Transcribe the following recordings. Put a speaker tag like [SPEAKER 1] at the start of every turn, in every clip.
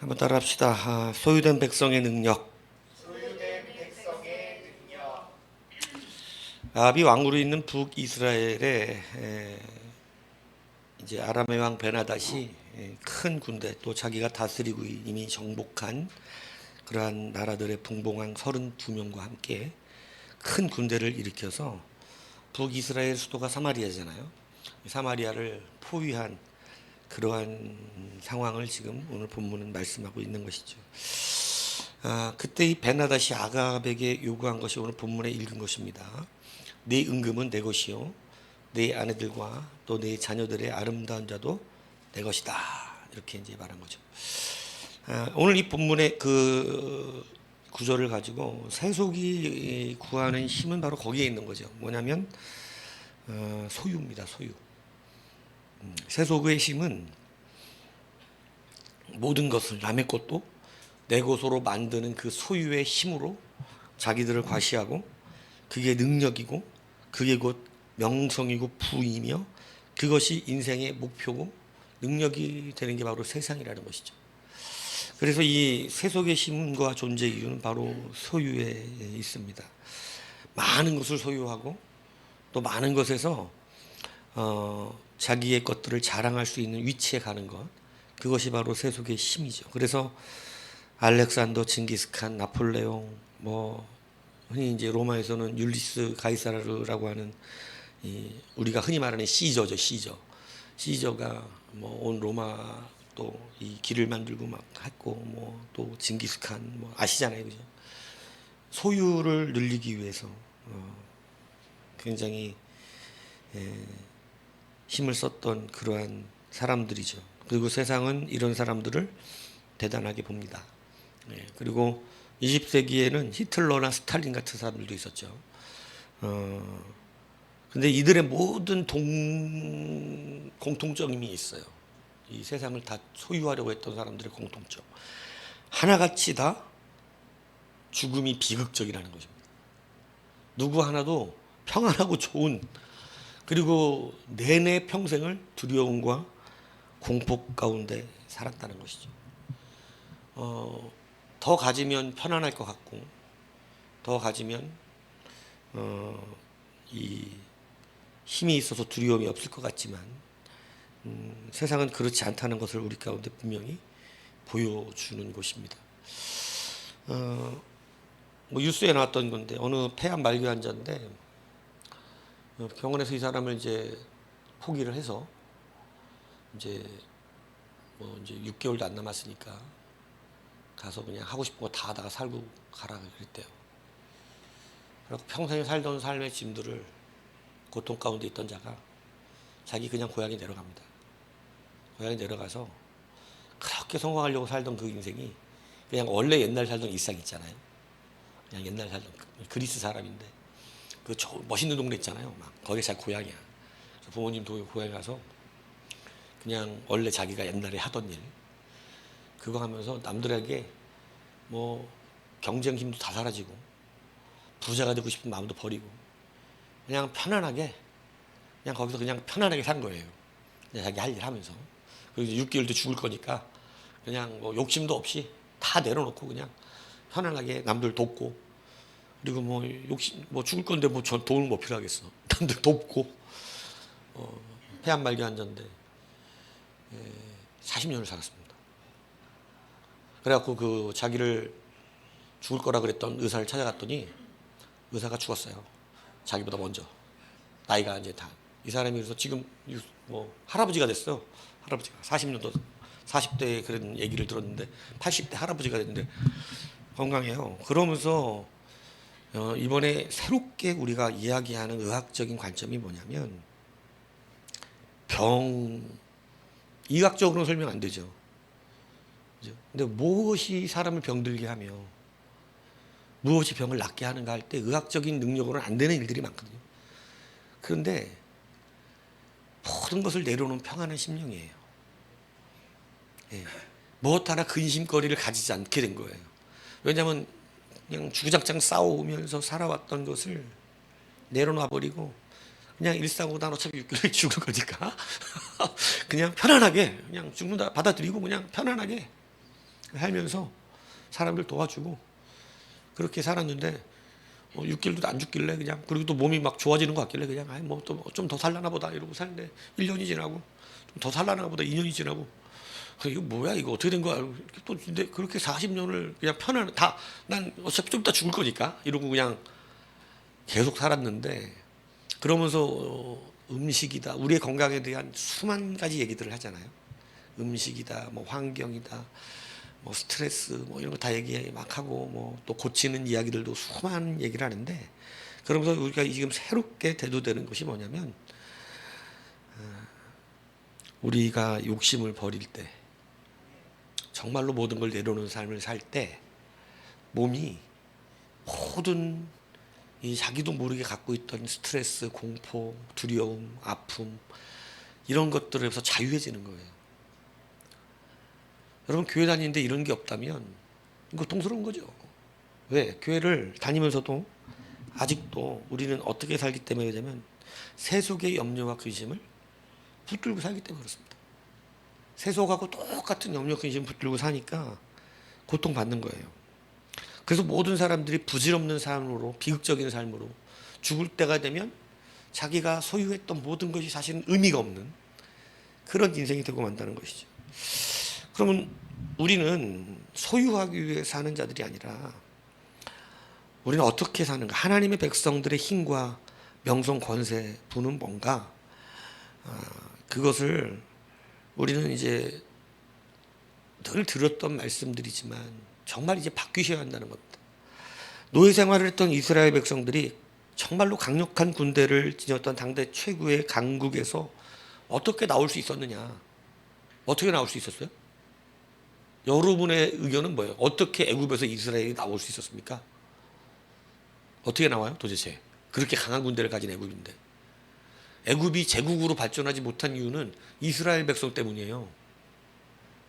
[SPEAKER 1] 한번 따라합시다. 소유된 백성의 능력. 아합이 왕으로 있는 북이스라엘에 이제 아람의 왕 베나닷이 큰 군대, 또 자기가 다스리고 이미 정복한 그러한 나라들의 분봉왕 32명과 함께 큰 군대를 일으켜서 북이스라엘 수도가 사마리아잖아요. 사마리아를 포위한 그러한 상황을 지금 오늘 본문은 말씀하고 있는 것이죠. 그때 이 베나닷이 아합에게 요구한 것이 오늘 본문에 읽은 것입니다. 네 은금은 내 것이요, 네 아내들과 또 네 자녀들의 아름다운 자도 내 것이다. 이렇게 이제 말한 거죠. 오늘 이 본문의 그 구절을 가지고 세속이 구하는 힘은 바로 거기에 있는 거죠. 뭐냐면 소유입니다. 소유. 세속의 힘은 모든 것을 남의 것도 내 것으로 만드는 그 소유의 힘으로 자기들을 과시하고, 그게 능력이고 그게 곧 명성이고 부이며 그것이 인생의 목표고 능력이 되는 게 바로 세상이라는 것이죠. 그래서 이 세속의 힘과 존재 이유는 바로 소유에 있습니다. 많은 것을 소유하고 또 많은 것에서 자기의 것들을 자랑할 수 있는 위치에 가는 것, 그것이 바로 세속의 힘이죠. 그래서 알렉산더, 징기스칸, 나폴레옹, 흔히 이제 로마에서는 율리스 가이사르라고 하는 우리가 흔히 말하는 시저죠, 시저. 시저가 온 로마 또 이 길을 만들고 막 했고, 또 징기스칸 아시잖아요, 그죠? 소유를 늘리기 위해서 굉장히 힘을 썼던 그러한 사람들이죠. 그리고 세상은 이런 사람들을 대단하게 봅니다. 그리고 20세기에는 히틀러나 스탈린 같은 사람들도 있었죠. 근데 이들의 모든 공통점이 있어요. 이 세상을 다 소유하려고 했던 사람들의 공통점. 하나같이 다 죽음이 비극적이라는 것입니다. 누구 하나도 평안하고 좋은, 그리고 내내 평생을 두려움과 공포 가운데 살았다는 것이죠. 더 가지면 편안할 것 같고, 더 가지면 이 힘이 있어서 두려움이 없을 것 같지만 세상은 그렇지 않다는 것을 우리 가운데 분명히 보여주는 것입니다. 뉴스에 나왔던 건데, 어느 폐암 말기 환자인데 병원에서 이 사람을 이제 포기를 해서 이제 6개월도 안 남았으니까 가서 그냥 하고 싶은 거 다 하다가 살고 가라 그랬대요. 그리고 평생 살던 삶의 짐들을, 고통 가운데 있던 자가 자기 그냥 고향에 내려갑니다. 고향에 내려가서 그렇게 성공하려고 살던 그 인생이 그냥 원래 옛날 살던 일상 있잖아요. 그냥 옛날 살던 그리스 사람인데 그 멋있는 동네 있잖아요. 막 거기 자기 고향이야. 부모님 고향에 가서 그냥 원래 자기가 옛날에 하던 일 그거 하면서 남들에게 경쟁 힘도 다 사라지고 부자가 되고 싶은 마음도 버리고 그냥 편안하게, 그냥 거기서 그냥 편안하게 산 거예요. 그냥 자기 할 일 하면서. 그리고 이제 6개월도 죽을 거니까 그냥 욕심도 없이 다 내려놓고 그냥 편안하게 남들 돕고, 그리고 죽을 건데 저 돈을 뭐 필요하겠어. 남들 돕고, 폐암 말기 환자인데 40년을 살았습니다. 그래갖고 그 자기를 죽을 거라 그랬던 의사를 찾아갔더니 의사가 죽었어요. 자기보다 먼저. 나이가 이제 다. 이 사람이 그래서 지금 할아버지가 됐어요. 할아버지가 40년도 40대에 그런 얘기를 들었는데 80대 할아버지가 됐는데 건강해요. 그러면서 이번에 새롭게 우리가 이야기하는 의학적인 관점이 뭐냐면, 이학적으로는 설명 안 되죠. 근데 무엇이 사람을 병들게 하며 무엇이 병을 낫게 하는가 할 때 의학적인 능력으로는 안 되는 일들이 많거든요. 그런데 모든 것을 내려놓은 평안한 심령이에요. 무엇 하나 근심거리를 가지지 않게 된 거예요. 왜냐하면 그냥 주구장창 싸우면서 살아왔던 것을 내려놔버리고 그냥 일상으로 난 어차피 6개월에 죽을 거니까 그냥 편안하게 그냥 죽는다 받아들이고 그냥 편안하게 살면서 사람들 도와주고 그렇게 살았는데 6개월도 안 죽길래 그냥, 그리고 또 몸이 막 좋아지는 것 같길래 그냥 뭐 또 좀 더 살라나 보다 이러고 살는데 1년이 지나고 좀 더 살라나 보다 2년이 지나고 이거 뭐야 이거 어떻게 된 거야. 또 근데 그렇게 40년을 그냥 편안 다 난 어차피 좀 이따 죽을 거니까 이러고 그냥 계속 살았는데, 그러면서 음식이다, 우리의 건강에 대한 수만 가지 얘기들을 하잖아요. 음식이다, 뭐 환경이다, 뭐 스트레스, 뭐 이런 거 다 얘기 막 하고, 뭐 또 고치는 이야기들도 수많은 얘기를 하는데, 그러면서 우리가 지금 새롭게 대두되는 것이 뭐냐면, 우리가 욕심을 버릴 때, 정말로 모든 걸 내려놓은 삶을 살 때, 몸이 모든 이 자기도 모르게 갖고 있던 스트레스, 공포, 두려움, 아픔, 이런 것들에서 자유해지는 거예요. 여러분, 교회 다니는데 이런 게 없다면 고통스러운 거죠. 왜? 교회를 다니면서도 아직도 우리는 어떻게 살기 때문에 그러냐면 세속의 염려와 근심을 붙들고 살기 때문에 그렇습니다. 세속하고 똑같은 염려, 근심을 붙들고 사니까 고통받는 거예요. 그래서 모든 사람들이 부질없는 삶으로, 비극적인 삶으로 죽을 때가 되면 자기가 소유했던 모든 것이 사실은 의미가 없는 그런 인생이 되고 만다는 것이죠. 그러면 우리는 소유하기 위해 사는 자들이 아니라 우리는 어떻게 사는가? 하나님의 백성들의 힘과 명성, 권세, 부는 뭔가? 그것을 우리는 이제 늘 들었던 말씀들이지만 정말 이제 바뀌셔야 한다는 겁니다. 노예 생활을 했던 이스라엘 백성들이 정말로 강력한 군대를 지녔던 당대 최고의 강국에서 어떻게 나올 수 있었느냐? 어떻게 나올 수 있었어요? 여러분의 의견은 뭐예요? 어떻게 애굽에서 이스라엘이 나올 수 있었습니까? 어떻게 나와요 도대체? 그렇게 강한 군대를 가진 애굽인데. 애굽이 제국으로 발전하지 못한 이유는 이스라엘 백성 때문이에요.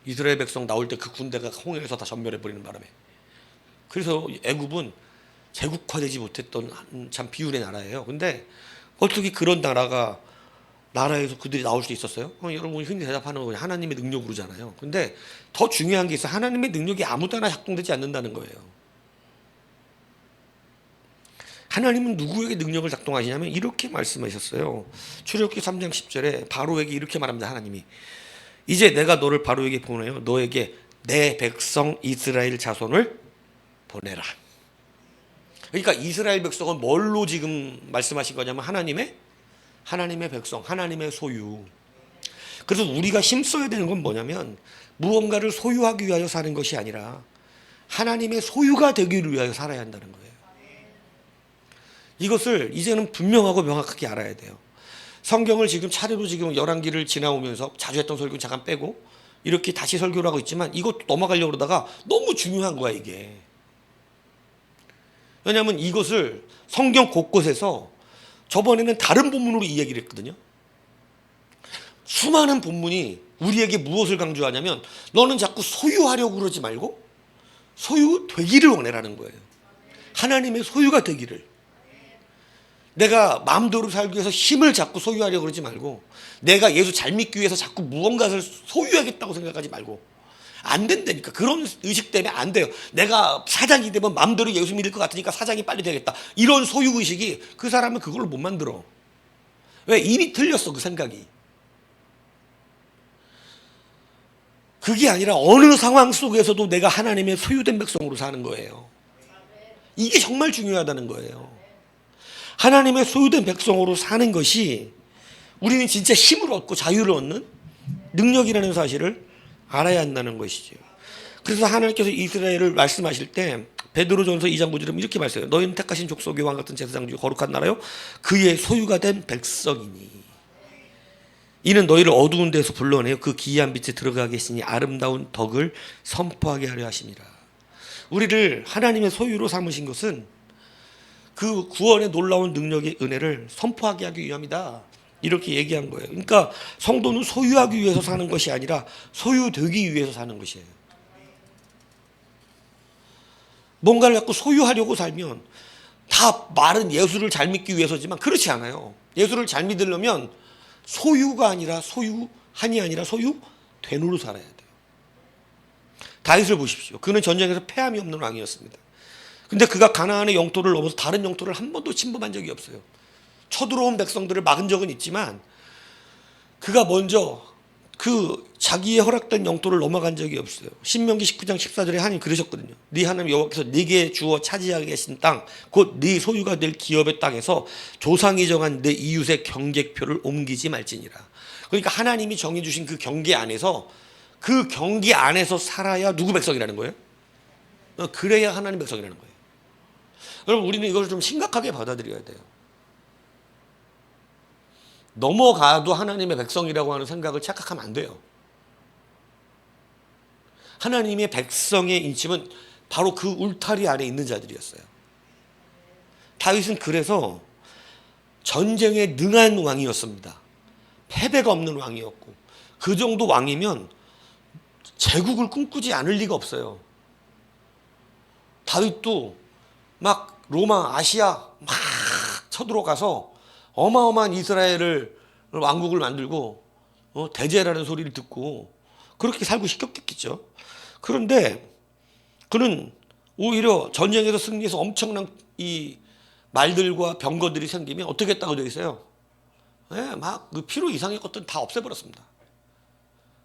[SPEAKER 1] 이스라엘 백성 나올 때 그 군대가 홍해에서 다 전멸해버리는 바람에. 그래서 애굽은 제국화되지 못했던 참 비운의 나라예요. 근데 어떻게 그런 나라에서 그들이 나올 수 있었어요? 여러분이 흔히 대답하는 건 하나님의 능력으로잖아요. 근데 더 중요한 게 있어요. 하나님의 능력이 아무 때나 작동되지 않는다는 거예요. 하나님은 누구에게 능력을 작동하시냐면 이렇게 말씀하셨어요. 출애굽기 3장 10절에 바로에게 이렇게 말합니다. 하나님이 이제 내가 너를 바로에게 보내요. 너에게 내 백성 이스라엘 자손을 보내라. 그러니까 이스라엘 백성은 뭘로 지금 말씀하신 거냐면 하나님의 백성, 하나님의 소유. 그래서 우리가 힘써야 되는 건 뭐냐면 무언가를 소유하기 위하여 사는 것이 아니라 하나님의 소유가 되기를 위하여 살아야 한다는 거예요. 이것을 이제는 분명하고 명확하게 알아야 돼요. 성경을 지금 차례로 지금 열왕기를 지나오면서 자주 했던 설교 잠깐 빼고 이렇게 다시 설교를 하고 있지만 이것도 넘어가려고 그러다가 너무 중요한 거야 이게. 왜냐하면 이것을 성경 곳곳에서 저번에는 다른 본문으로 이 얘기를 했거든요. 수많은 본문이 우리에게 무엇을 강조하냐면 너는 자꾸 소유하려고 그러지 말고 소유되기를 원해라는 거예요. 하나님의 소유가 되기를. 내가 마음대로 살기 위해서 힘을 자꾸 소유하려고 그러지 말고 내가 예수 잘 믿기 위해서 자꾸 무언가를 소유하겠다고 생각하지 말고. 안 된다니까. 그런 의식 때문에 안 돼요. 내가 사장이 되면 마음대로 예수 믿을 것 같으니까 사장이 빨리 되겠다. 이런 소유의식이 그 사람은 그걸로 못 만들어. 왜? 이미 틀렸어 그 생각이. 그게 아니라 어느 상황 속에서도 내가 하나님의 소유된 백성으로 사는 거예요. 이게 정말 중요하다는 거예요. 하나님의 소유된 백성으로 사는 것이 우리는 진짜 힘을 얻고 자유를 얻는 능력이라는 사실을 알아야 한다는 것이죠. 그래서 하나님께서 이스라엘을 말씀하실 때 베드로전서 2장 9절에 이렇게 말씀해요. 너희는 택하신 족속의 왕 같은 제사장 중 거룩한 나라요 그의 소유가 된 백성이니 이는 너희를 어두운 데서 불러내어 그 기이한 빛에 들어가게 했으니 아름다운 덕을 선포하게 하려 하심이라. 우리를 하나님의 소유로 삼으신 것은 그 구원의 놀라운 능력의 은혜를 선포하게 하기 위함이다. 이렇게 얘기한 거예요. 그러니까 성도는 소유하기 위해서 사는 것이 아니라 소유되기 위해서 사는 것이에요. 뭔가를 자꾸 소유하려고 살면 다 말은 예수를 잘 믿기 위해서지만 그렇지 않아요. 예수를 잘 믿으려면 소유가 아니라 소유한이 아니라 소유된으로 살아야 돼요. 다윗을 보십시오. 그는 전쟁에서 패함이 없는 왕이었습니다. 근데 그가 가나안의 영토를 넘어서 다른 영토를 한 번도 침범한 적이 없어요. 쳐들어온 백성들을 막은 적은 있지만 그가 먼저 그 자기의 허락된 영토를 넘어간 적이 없어요. 신명기 19장 14절에 하나님 그러셨거든요. 네 하나님 여호와께서 네게 주어 차지하게 계신 땅, 곧 네 소유가 될 기업의 땅에서 조상이 정한 내 이웃의 경계표를 옮기지 말지니라. 그러니까 하나님이 정해주신 그 경계 안에서, 그 경계 안에서 살아야 누구 백성이라는 거예요? 그래야 하나님 백성이라는 거예요. 여러분, 우리는 이걸 좀 심각하게 받아들여야 돼요. 넘어가도 하나님의 백성이라고 하는 생각을 착각하면 안 돼요. 하나님의 백성의 인심은 바로 그 울타리 아래 있는 자들이었어요. 다윗은 그래서 전쟁에 능한 왕이었습니다. 패배가 없는 왕이었고, 그 정도 왕이면 제국을 꿈꾸지 않을 리가 없어요. 다윗도 막 로마, 아시아 막 쳐들어가서 어마어마한 이스라엘을 왕국을 만들고 대제라는 소리를 듣고 그렇게 살고 싶겠죠. 그런데 그는 오히려 전쟁에서 승리해서 엄청난 이 말들과 병거들이 생기면 어떻게 했다고 되어 있어요? 네, 막 그 필요 이상의 것들은 다 없애버렸습니다.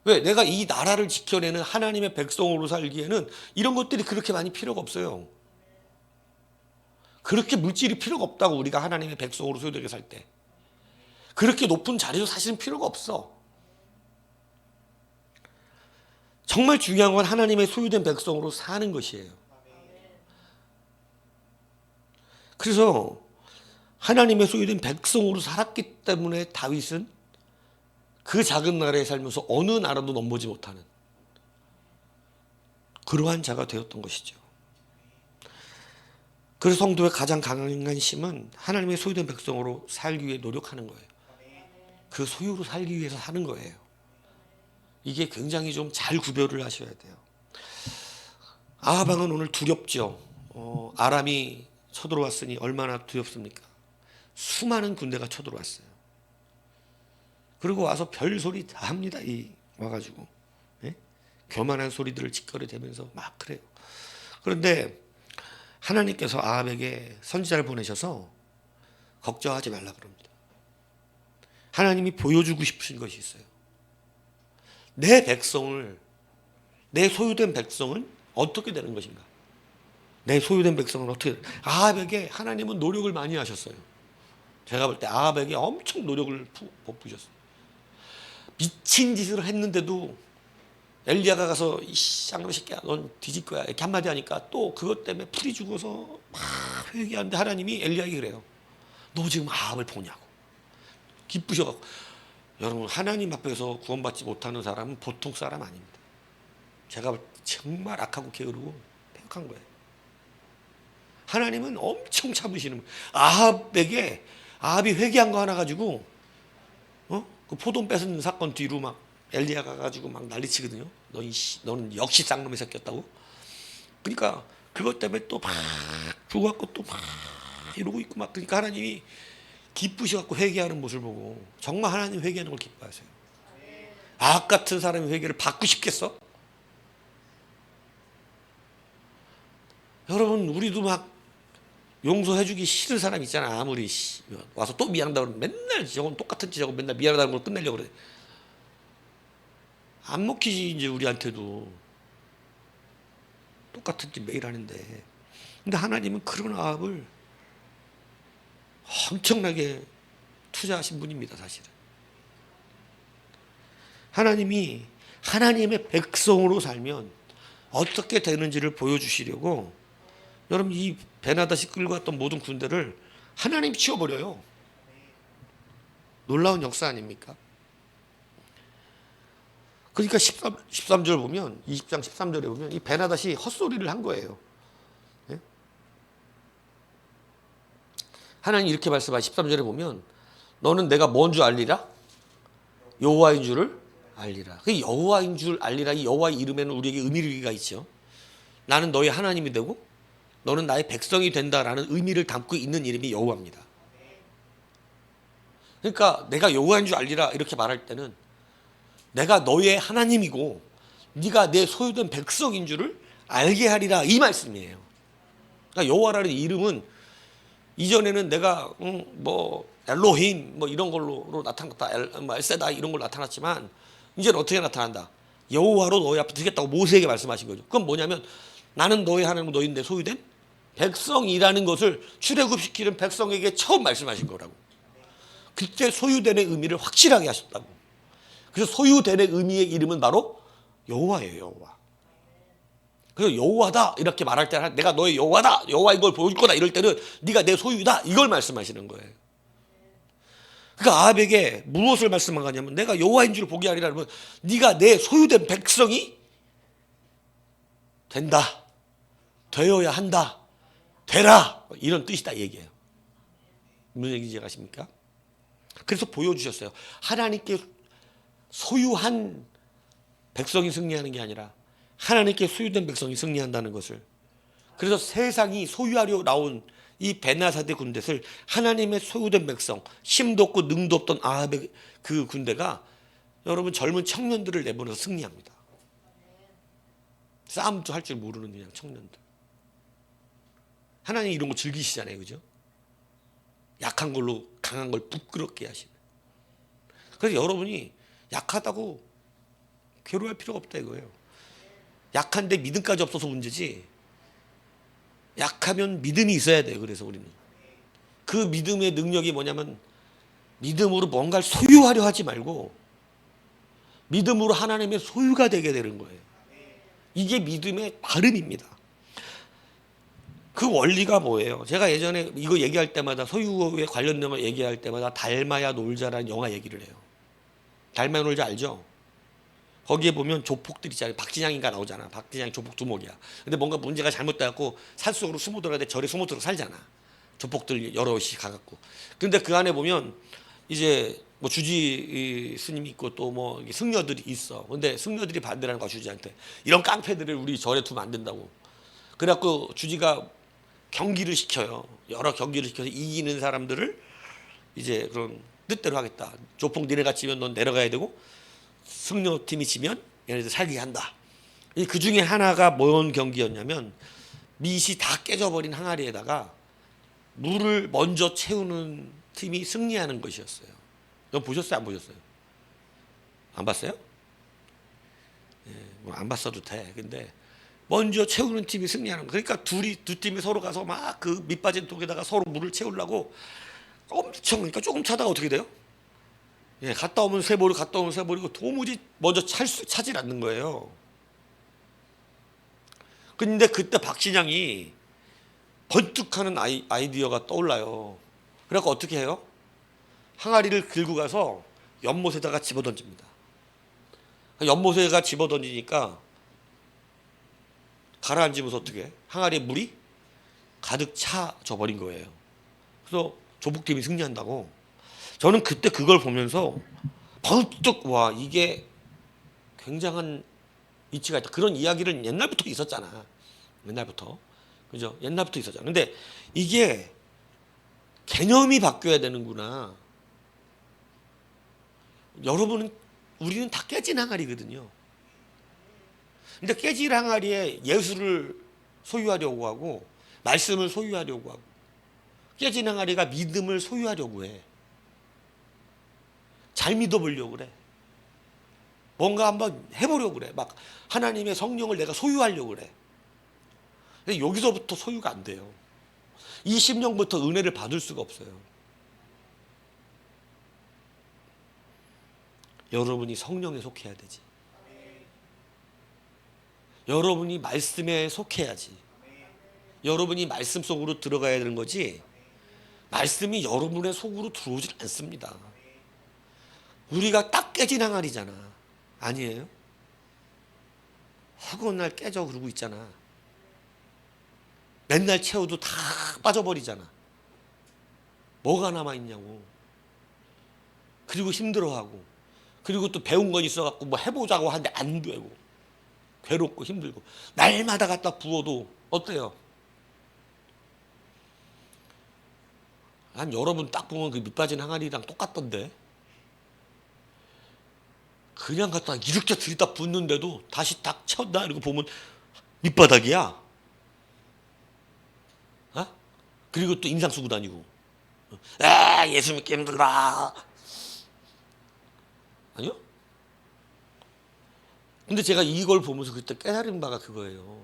[SPEAKER 1] 왜? 내가 이 나라를 지켜내는 하나님의 백성으로 살기에는 이런 것들이 그렇게 많이 필요가 없어요. 그렇게 물질이 필요가 없다고. 우리가 하나님의 백성으로 소유되게 살 때 그렇게 높은 자리도 사실은 필요가 없어. 정말 중요한 건 하나님의 소유된 백성으로 사는 것이에요. 그래서 하나님의 소유된 백성으로 살았기 때문에 다윗은 그 작은 나라에 살면서 어느 나라도 넘보지 못하는 그러한 자가 되었던 것이죠. 그래서 성도의 가장 강한 힘은 하나님의 소유된 백성으로 살기 위해 노력하는 거예요. 그 소유로 살기 위해서 사는 거예요. 이게 굉장히 좀 잘 구별을 하셔야 돼요. 아합 왕은 오늘 두렵죠. 아람이 쳐들어왔으니 얼마나 두렵습니까? 수많은 군대가 쳐들어왔어요. 그리고 와서 별소리 다 합니다. 와가지고 예? 교만한 소리들을 짓거려대면서 막 그래요. 그런데 하나님께서 아합에게 선지자를 보내셔서 걱정하지 말라 그럽니다. 하나님이 보여주고 싶으신 것이 있어요. 내 백성을, 내 소유된 백성은 어떻게 되는 것인가? 내 소유된 백성은 어떻게 되는? 아합에게 하나님은 노력을 많이 하셨어요. 제가 볼 때 아합에게 엄청 노력을 붓으셨어요. 미친 짓을 했는데도 엘리야가 가서 이 쌍놈 새끼야 넌 뒤질 거야 이렇게 한마디 하니까 또 그것 때문에 풀이 죽어서 막 회개하는데 하나님이 엘리야에게 그래요. 너 지금 아합을 보냐고. 기쁘셔갖고. 여러분, 하나님 앞에서 구원받지 못하는 사람은 보통 사람 아닙니다. 제가 볼 때 정말 악하고 게으르고 폐역한 거예요. 하나님은 엄청 참으시는 거예요. 아합이 회개한 거 하나 가지고 그 포도 뺏은 사건 뒤로 막 엘리야가 가지고 막 난리치거든요. 너는 역시 쌍놈이 새끼였다고. 그러니까 그것 때문에 또 막 죽어갖고 또 막 이러고 있고 막. 그러니까 하나님이 기쁘셔갖고 회개하는 모습을 보고 정말 하나님 회개하는 걸 기뻐하세요. 아합 같은 사람이 회개를 받고 싶겠어? 여러분, 우리도 막 용서해주기 싫은 사람 있잖아. 아무리 와서 또 미안하다고 그러면 맨날 저건 똑같은 짓 하고 맨날 미안하다는 걸 끝내려고 그래. 안 먹히지 이제 우리한테도. 똑같은 짓 매일 하는데. 근데 하나님은 그런 아합을 엄청나게 투자하신 분입니다. 사실은 하나님이 하나님의 백성으로 살면 어떻게 되는지를 보여주시려고 여러분 이 베나다시 끌고 왔던 모든 군대를 하나님 치워버려요. 놀라운 역사 아닙니까? 그러니까 13절 보면 20장 13절에 보면 이 베나다시 헛소리를 한 거예요. 예? 하나님 이렇게 말씀하시 13절에 보면 너는 내가 뭔 줄 알리라? 여호와인 줄을 알리라. 그 여호와인 줄 알리라. 이 여호와의 이름에는 우리에게 의미가 있죠. 나는 너의 하나님이 되고 너는 나의 백성이 된다라는 의미를 담고 있는 이름이 여호와입니다. 그러니까 내가 여호와인 줄 알리라 이렇게 말할 때는 내가 너의 하나님이고 네가 내 소유된 백성인 줄을 알게 하리라, 이 말씀이에요. 그러니까 여호와라는 이름은 이전에는 내가 뭐 엘로힘 뭐 이런 걸로 나타났다, 뭐 엘세다 이런 걸로 나타났지만 이제는 어떻게 나타난다? 여호와로 너희 앞에 드리겠다고 모세에게 말씀하신 거죠. 그건 뭐냐면 나는 너희 하나님, 너희 내 소유된 백성이라는 것을 출애굽시키는 백성에게 처음 말씀하신 거라고. 그때 소유된의 의미를 확실하게 하셨다고. 그래서 소유된의 의미의 이름은 바로 여호와예요. 여호와. 그래서 여호와다 이렇게 말할 때는 내가 너의 여호와다, 여호와 이걸 보여줄 거다 이럴 때는 네가 내 소유다 이걸 말씀하시는 거예요. 그러니까 아합에게 무엇을 말씀한 거냐면 내가 여호와인 줄 보게 하리라 하면 네가 내 소유된 백성이 된다, 되어야 한다, 되라, 이런 뜻이다 얘기해요. 무슨 얘기인지 아십니까? 그래서 보여주셨어요. 하나님께 소유한 백성이 승리하는 게 아니라 하나님께 소유된 백성이 승리한다는 것을. 그래서 세상이 소유하려 나온 이 베나사대 군대를 하나님의 소유된 백성, 힘도 없고 능도 없던 아합의 그 군대가 여러분 젊은 청년들을 내보내서 승리합니다. 싸움도 할 줄 모르는 그냥 청년들. 하나님 이런 거 즐기시잖아요, 그죠? 약한 걸로 강한 걸 부끄럽게 하시는. 그래서 여러분이 약하다고 괴로워할 필요가 없다 이거예요. 약한데 믿음까지 없어서 문제지. 약하면 믿음이 있어야 돼요. 그래서 우리는 그 믿음의 능력이 뭐냐면 믿음으로 뭔가를 소유하려 하지 말고 믿음으로 하나님의 소유가 되게 되는 거예요. 이게 믿음의 발음입니다. 그 원리가 뭐예요? 제가 예전에 이거 얘기할 때마다 소유에 관련된 거 얘기할 때마다 달마야 놀자라는 영화 얘기를 해요. 달마야 놀자 알죠? 거기에 보면 조폭들 있잖아요. 박진양인가 나오잖아. 박진양이 조폭 두목이야. 근데 뭔가 문제가 잘못돼갖고 산속으로 숨어 들어가는데 절에 숨어 들어 살잖아. 조폭들 여럿이 가갖고. 근데 그 안에 보면 이제 뭐 주지 스님이 있고 또 뭐 승려들이 있어. 근데 승려들이 반대하는 거야, 주지한테. 이런 깡패들을 우리 절에 두면 안 된다고. 그래갖고 주지가 경기를 시켜요. 여러 경기를 시켜서 이기는 사람들을 이제 그런 뜻대로 하겠다. 조폭 니네가 지면 넌 내려가야 되고 승려팀이 지면 얘네들 살게 한다. 그 중에 하나가 뭔 경기였냐면 밑이 다 깨져버린 항아리에다가 물을 먼저 채우는 팀이 승리하는 것이었어요. 너 보셨어요? 안 보셨어요? 안 봤어요? 예, 뭐 안 봤어도 돼. 근데 먼저 채우는 팀이 승리하는 거. 그러니까 두 팀이 서로 가서 막 그 밑 빠진 독에다가 서로 물을 채우려고 엄청, 그러니까 조금 차다가 어떻게 돼요? 예, 갔다 오면 새 버리고 갔다 오면 새 버리고 도무지 먼저 차질 않는 거예요. 근데 그때 박신양이 번뜩하는 아이디어가 떠올라요. 그래서 어떻게 해요? 항아리를 긁고 가서 연못에다가 집어던집니다. 연못에다가 집어던지니까 가라앉으면서 어떻게 해? 항아리에 물이 가득 차져 버린 거예요. 그래서 조폭팀이 승리한다고. 저는 그때 그걸 보면서 번뜩 와, 이게 굉장한 이치가 있다. 그런 이야기를 옛날부터 있었잖아. 옛날부터. 그죠? 옛날부터 있었잖아. 근데 이게 개념이 바뀌어야 되는구나. 여러분은, 우리는 다 깨진 항아리거든요. 근데 깨진 항아리에 예수를 소유하려고 하고 말씀을 소유하려고 하고 깨진 항아리가 믿음을 소유하려고 해. 잘 믿어보려고 그래. 뭔가 한번 해보려고 그래. 막 하나님의 성령을 내가 소유하려고 그래. 근데 여기서부터 소유가 안 돼요. 이 심령부터 은혜를 받을 수가 없어요. 여러분이 성령에 속해야 되지. 여러분이 말씀에 속해야지. 여러분이 말씀 속으로 들어가야 되는 거지, 말씀이 여러분의 속으로 들어오질 않습니다. 우리가 딱 깨진 항아리잖아. 아니에요? 허구한 날 깨져 그러고 있잖아. 맨날 채워도 다 빠져버리잖아. 뭐가 남아있냐고. 그리고 힘들어하고, 그리고 또 배운 건 있어갖고 뭐 해보자고 하는데 안 되고, 괴롭고 힘들고, 날마다 갖다 부어도 어때요? 한 여러분 딱 보면 그 밑빠진 항아리랑 똑같던데. 그냥 갖다 이렇게 들이다 붓는데도 다시 딱 쳤나 이러고 보면 밑바닥이야. 어? 그리고 또 인상 쓰고 다니고. 예수 믿기 힘들다. 아니요? 근데 제가 이걸 보면서 그때 깨달은 바가 그거예요.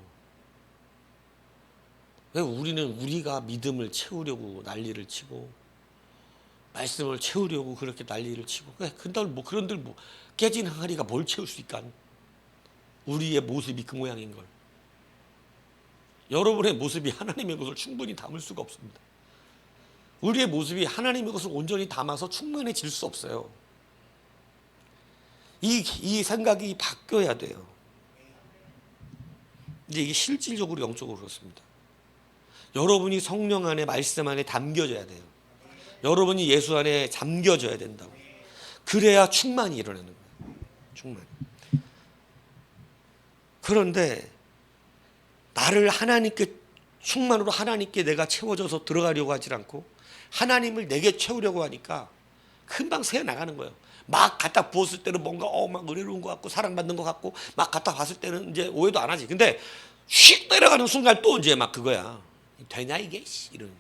[SPEAKER 1] 왜 우리는 우리가 믿음을 채우려고 난리를 치고 말씀을 채우려고 그렇게 난리를 치고 그런들 뭐 그런들 뭐 깨진 항아리가 뭘 채울 수 있간? 우리의 모습이 그 모양인 걸. 여러분의 모습이 하나님의 것을 충분히 담을 수가 없습니다. 우리의 모습이 하나님의 것을 온전히 담아서 충만해질 수 없어요. 이 생각이 바뀌어야 돼요. 이제 이게 실질적으로 영적으로 그렇습니다. 여러분이 성령 안에 말씀 안에 담겨져야 돼요. 여러분이 예수 안에 잠겨져야 된다고. 그래야 충만이 일어나는 거예요. 충만. 그런데 나를 하나님께 충만으로 하나님께 내가 채워져서 들어가려고 하지 않고 하나님을 내게 채우려고 하니까 금방 새 나가는 거예요. 막 갖다 부었을 때는 뭔가 막 은혜로운 것 같고 사랑받는 것 같고 막 갖다 봤을 때는 이제 오해도 안 하지. 근데 휙 내려가는 순간 또 이제 막 그거야. 되냐 이게? 이런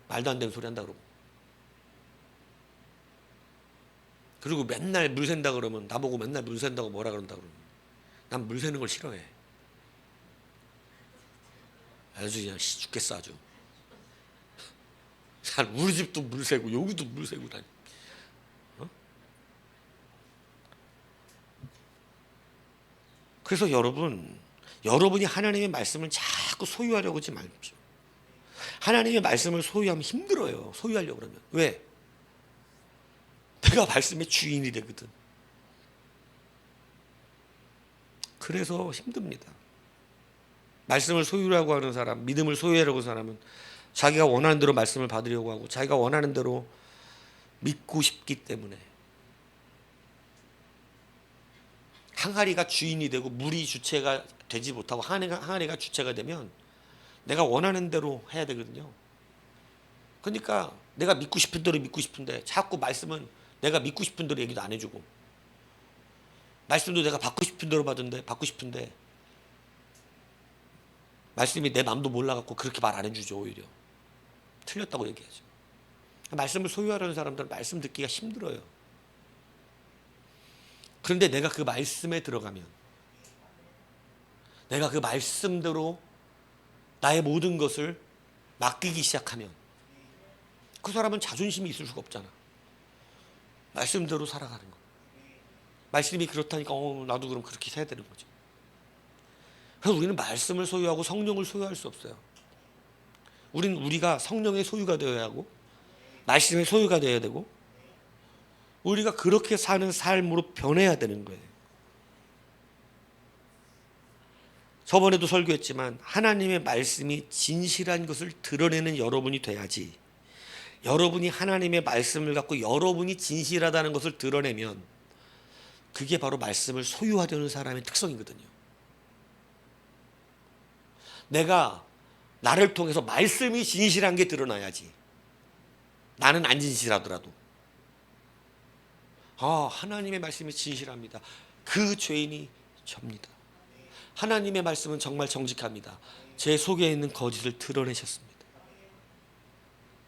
[SPEAKER 1] 말도 안 되는 소리 한다 그러고. 그리고 맨날 물 샌다 그러면 나보고 맨날 물 샌다고 뭐라 그런다 그러면 난 물 새는 걸 싫어해. 아주 그냥 죽겠어 아주. 우리 집도 물 새고 여기도 물 새고 다니. 그래서 여러분이 하나님의 말씀을 자꾸 소유하려고 하지 말십시오. 하나님의 말씀을 소유하면 힘들어요. 소유하려고 그러면. 왜? 내가 말씀의 주인이 되거든. 그래서 힘듭니다. 말씀을 소유하려고 하는 사람, 믿음을 소유하려고 하는 사람은 자기가 원하는 대로 말씀을 받으려고 하고 자기가 원하는 대로 믿고 싶기 때문에 항아리가 주인이 되고 물이 주체가 되지 못하고 항아리가 주체가 되면 내가 원하는 대로 해야 되거든요. 그러니까 내가 믿고 싶은 대로 믿고 싶은데 자꾸 말씀은 내가 믿고 싶은 대로 얘기도 안 해주고 말씀도 내가 받고 싶은 대로 받고 싶은데 말씀이 내 마음도 몰라갖고 그렇게 말 안 해주죠. 오히려 틀렸다고 얘기하죠. 말씀을 소유하려는 사람들은 말씀 듣기가 힘들어요. 그런데 내가 그 말씀에 들어가면 내가 그 말씀대로 나의 모든 것을 맡기기 시작하면 그 사람은 자존심이 있을 수가 없잖아. 말씀대로 살아가는 거. 말씀이 그렇다니까 나도 그럼 그렇게 해야 되는 거지. 그래서 우리는 말씀을 소유하고 성령을 소유할 수 없어요. 우리가 성령의 소유가 되어야 하고 말씀의 소유가 되어야 되고 우리가 그렇게 사는 삶으로 변해야 되는 거예요. 저번에도 설교했지만 하나님의 말씀이 진실한 것을 드러내는 여러분이 돼야지. 여러분이 하나님의 말씀을 갖고 여러분이 진실하다는 것을 드러내면 그게 바로 말씀을 소유하려는 사람의 특성이거든요. 내가 나를 통해서 말씀이 진실한 게 드러나야지. 나는 안 진실하더라도 하나님의 말씀이 진실합니다. 그 죄인이 접니다. 하나님의 말씀은 정말 정직합니다. 제 속에 있는 거짓을 드러내셨습니다.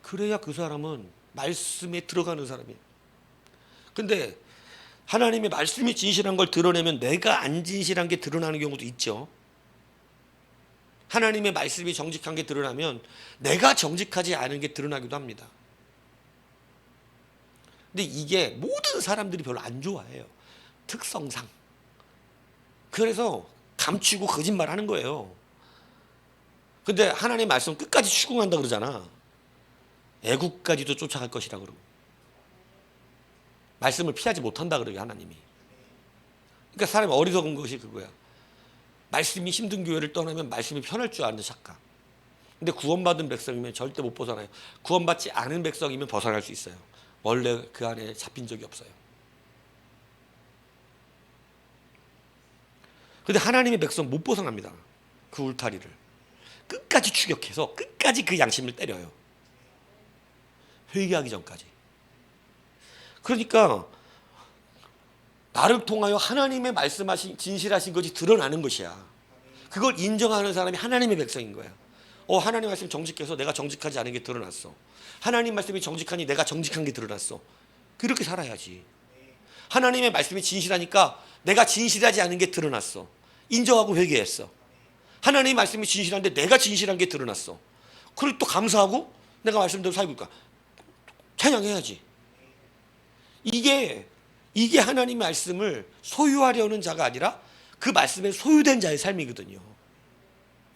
[SPEAKER 1] 그래야 그 사람은 말씀에 들어가는 사람이에요. 근데 하나님의 말씀이 진실한 걸 드러내면 내가 안 진실한 게 드러나는 경우도 있죠. 하나님의 말씀이 정직한 게 드러나면 내가 정직하지 않은 게 드러나기도 합니다. 근데 이게 모든 사람들이 별로 안 좋아해요. 특성상. 그래서 감추고 거짓말 하는 거예요. 근데 하나님의 말씀 끝까지 추궁한다 그러잖아. 애국까지도 쫓아갈 것이라 그러고. 말씀을 피하지 못한다 그러요 하나님이. 그러니까 사람이 어리석은 것이 그거야. 말씀이 힘든 교회를 떠나면 말씀이 편할 줄 아는 착각. 근데 구원받은 백성이면 절대 못 벗어나요. 구원받지 않은 백성이면 벗어날 수 있어요. 원래 그 안에 잡힌 적이 없어요. 근데 하나님의 백성 못 벗어납니다. 그 울타리를. 끝까지 추격해서 끝까지 그 양심을 때려요. 회개하기 전까지. 그러니까 나를 통하여 하나님의 말씀하신 진실하신 것이 드러나는 것이야. 그걸 인정하는 사람이 하나님의 백성인 거야. 하나님 말씀이 정직해서 내가 정직하지 않은 게 드러났어. 하나님 말씀이 정직하니 내가 정직한 게 드러났어. 그렇게 살아야지. 하나님의 말씀이 진실하니까 내가 진실하지 않은 게 드러났어. 인정하고 회개했어. 하나님의 말씀이 진실한데 내가 진실한 게 드러났어. 그리고 또 감사하고 내가 말씀대로 살고 있까 찬양해야지. 이게 하나님의 말씀을 소유하려는 자가 아니라 그 말씀에 소유된 자의 삶이거든요.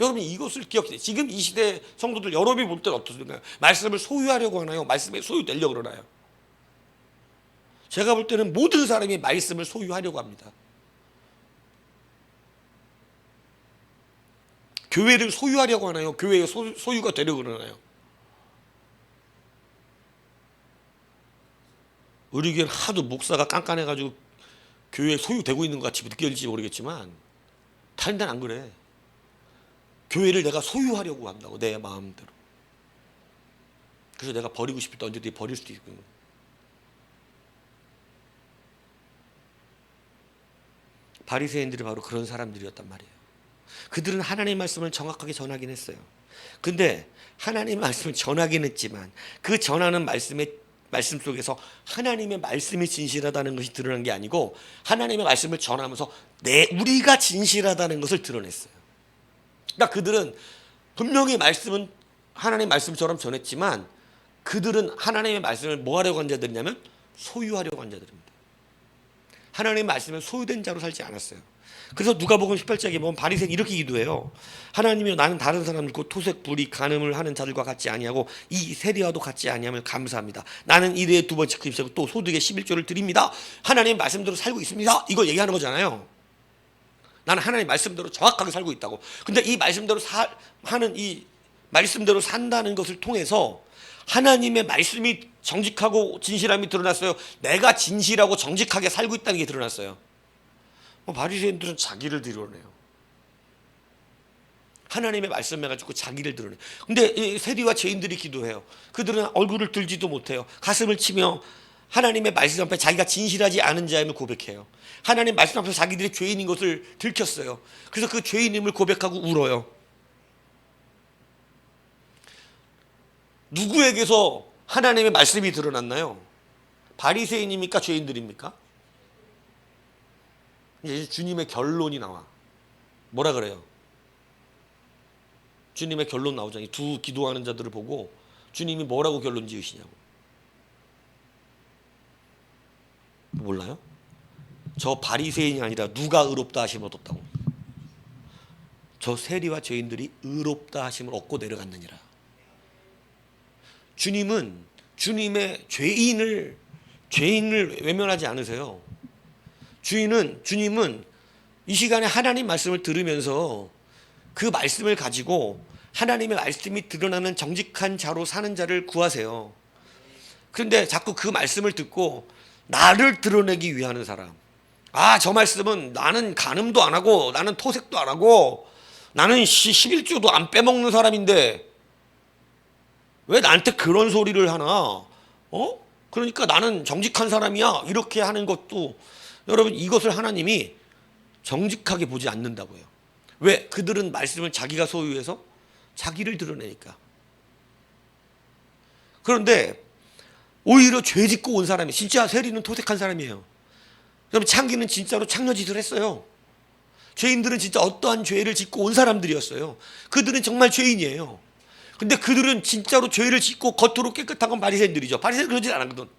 [SPEAKER 1] 여러분 이것을 기억해요. 지금 이 시대 성도들 여러분이 볼 때는 어떻습니까? 말씀을 소유하려고 하나요? 말씀에 소유되려고 그러나요? 제가 볼 때는 모든 사람이 말씀을 소유하려고 합니다. 교회를 소유하려고 하나요? 교회의 소유가 되려고 그러나요? 우리 교회는 하도 목사가 깐깐해가지고 교회에 소유되고 있는 것 같이 느껴질지 모르겠지만 다른 데는 안 그래. 교회를 내가 소유하려고 한다고, 내 마음대로. 그래서 내가 버리고 싶을 때 언제든지 버릴 수도 있고. 바리새인들이 바로 그런 사람들이었단 말이에요. 그들은 하나님의 말씀을 정확하게 전하긴 했어요. 근데 하나님의 말씀을 전하긴 했지만 그 전하는 말씀 속에서 하나님의 말씀이 진실하다는 것이 드러난 게 아니고 하나님의 말씀을 전하면서 우리가 진실하다는 것을 드러냈어요. 그러니까 그들은 분명히 말씀은 하나님의 말씀처럼 전했지만 그들은 하나님의 말씀을 뭐 하려고 한 자들이냐면 소유하려고 한 자들입니다. 하나님의 말씀은 소유된 자로 살지 않았어요. 그래서 누가복음 18장에 보면 바리새인이 이렇게 기도해요. 하나님이여, 나는 다른 사람들 곧 토색, 불의, 간음을 하는 자들과 같지 아니하고 이 세리와도 같지 아니함을 감사합니다. 나는 일에 두 번째 급입하고 또 소득의 11조를 드립니다. 하나님의 말씀대로 살고 있습니다. 이거 얘기하는 거잖아요. 나는 하나님의 말씀대로 정확하게 살고 있다고. 근데 이 말씀대로 이 말씀대로 산다는 것을 통해서 하나님의 말씀이 정직하고 진실함이 드러났어요. 내가 진실하고 정직하게 살고 있다는 게 드러났어요. 바리새인들은 자기를 드러내요. 하나님의 말씀 해가지고 자기를 드러내요. 근데 세리와 죄인들이 기도해요. 그들은 얼굴을 들지도 못해요. 가슴을 치며 하나님의 말씀 앞에 자기가 진실하지 않은 자임을 고백해요. 하나님 말씀 앞에서 자기들이 죄인인 것을 들켰어요. 그래서 그 죄인임을 고백하고 울어요. 누구에게서 하나님의 말씀이 드러났나요? 바리새인입니까? 죄인들입니까? 이제 주님의 결론이 나와. 뭐라 그래요? 주님의 결론 나오잖아요. 두 기도하는 자들을 보고 주님이 뭐라고 결론 지으시냐고. 몰라요? 저 바리새인이 아니라 누가 의롭다 하심을 얻었다고. 저 세리와 죄인들이 의롭다 하심을 얻고 내려갔느니라. 주님은 주님의 죄인을 외면하지 않으세요. 주님은 이 시간에 하나님 말씀을 들으면서 그 말씀을 가지고 하나님의 말씀이 드러나는 정직한 자로 사는 자를 구하세요. 그런데 자꾸 그 말씀을 듣고 나를 드러내기 위하는 사람. 저 말씀은 나는 간음도 안 하고 나는 토색도 안 하고 나는 11조도 안 빼먹는 사람인데 왜 나한테 그런 소리를 하나? 그러니까 나는 정직한 사람이야. 이렇게 하는 것도 여러분, 이것을 하나님이 정직하게 보지 않는다고요. 왜? 그들은 말씀을 자기가 소유해서 자기를 드러내니까. 그런데 오히려 죄 짓고 온 사람이, 진짜 세리는 토색한 사람이에요. 여러분, 창기는 진짜로 창녀짓을 했어요. 죄인들은 진짜 어떠한 죄를 짓고 온 사람들이었어요. 그들은 정말 죄인이에요. 근데 그들은 진짜로 죄를 짓고 겉으로 깨끗한 건 바리새인들이죠. 바리새인은 그러지 않았거든.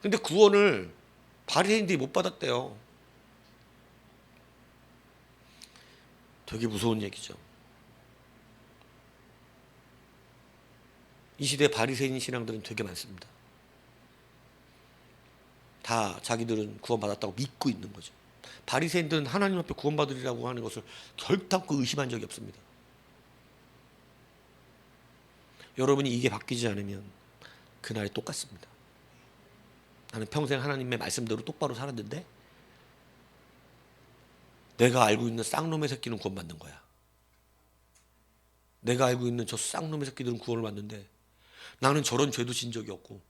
[SPEAKER 1] 근데 구원을 바리새인들이 못 받았대요. 되게 무서운 얘기죠. 이 시대 바리새인 신앙들은 되게 많습니다. 다 자기들은 구원받았다고 믿고 있는 거죠. 바리새인들은 하나님 앞에 구원받으리라고 하는 것을 결단코 의심한 적이 없습니다. 여러분이 이게 바뀌지 않으면 그날이 똑같습니다. 나는 평생 하나님의 말씀대로 똑바로 살았는데 내가 알고 있는 쌍놈의 새끼는 구원받는 거야. 내가 알고 있는 저 쌍놈의 새끼들은 구원을 받는데 나는 저런 죄도 진 적이 없고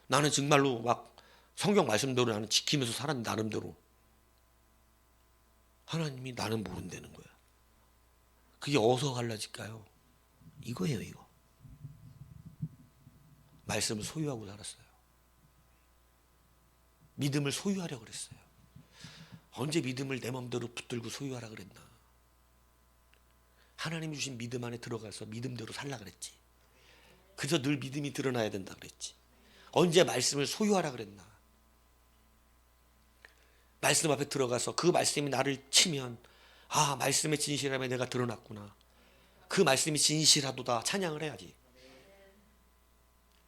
[SPEAKER 1] 나는 정말로 막 성경 말씀대로 나는 지키면서 살았는데 나름대로. 하나님이 나는 모른다는 거야. 그게 어디서 갈라질까요? 이거예요, 이거. 말씀을 소유하고 살았어요. 믿음을 소유하려고 그랬어요. 언제 믿음을 내 마음대로 붙들고 소유하라 그랬나? 하나님이 주신 믿음 안에 들어가서 믿음대로 살라 그랬지. 그저 늘 믿음이 드러나야 된다 그랬지. 언제 말씀을 소유하라 그랬나? 말씀 앞에 들어가서 그 말씀이 나를 치면 아, 말씀의 진실함에 내가 드러났구나. 그 말씀이 진실하도다 찬양을 해야지.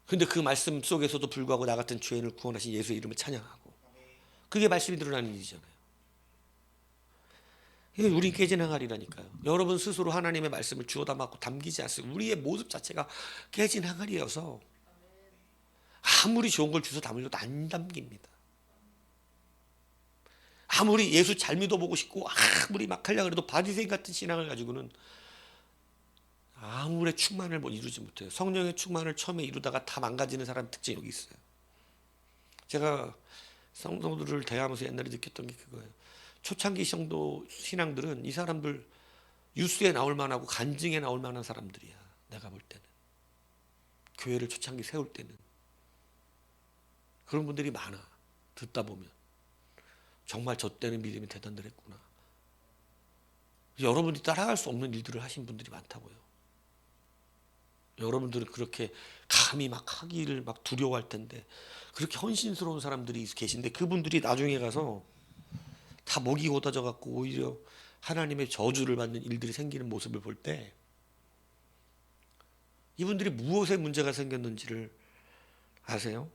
[SPEAKER 1] 근데 그 말씀 속에서도 불구하고 나 같은 죄인을 구원하신 예수의 이름을 찬양하고, 그게 말씀이 드러나는 일이잖아요. 우린 깨진 항아리라니까요. 여러분 스스로 하나님의 말씀을 주워 담았고 담기지 않습니다. 우리의 모습 자체가 깨진 항아리여서 아무리 좋은 걸 주워 담으려도 안 담깁니다. 아무리 예수 잘 믿어보고 싶고 아무리 막 하려고 해도 바리새인 같은 신앙을 가지고는 아무리 충만을 이루지 못해요. 성령의 충만을 처음에 이루다가 다 망가지는 사람 특징이 여기 있어요. 제가 성도들을 대하면서 옛날에 느꼈던 게 그거예요. 초창기 성도 신앙들은 이 사람들 뉴스에 나올 만하고 간증에 나올 만한 사람들이야. 내가 볼 때는 교회를 초창기 세울 때는 그런 분들이 많아. 듣다 보면 정말 저 때는 믿음이 대단들 했구나. 여러분들이 따라갈 수 없는 일들을 하신 분들이 많다고요. 여러분들은 그렇게 감히 막 하기를 막 두려워할 텐데 그렇게 헌신스러운 사람들이 계신데 그분들이 나중에 가서 다 목이 곧아져 갖고 오히려 하나님의 저주를 받는 일들이 생기는 모습을 볼 때 이분들이 무엇에 문제가 생겼는지를 아세요?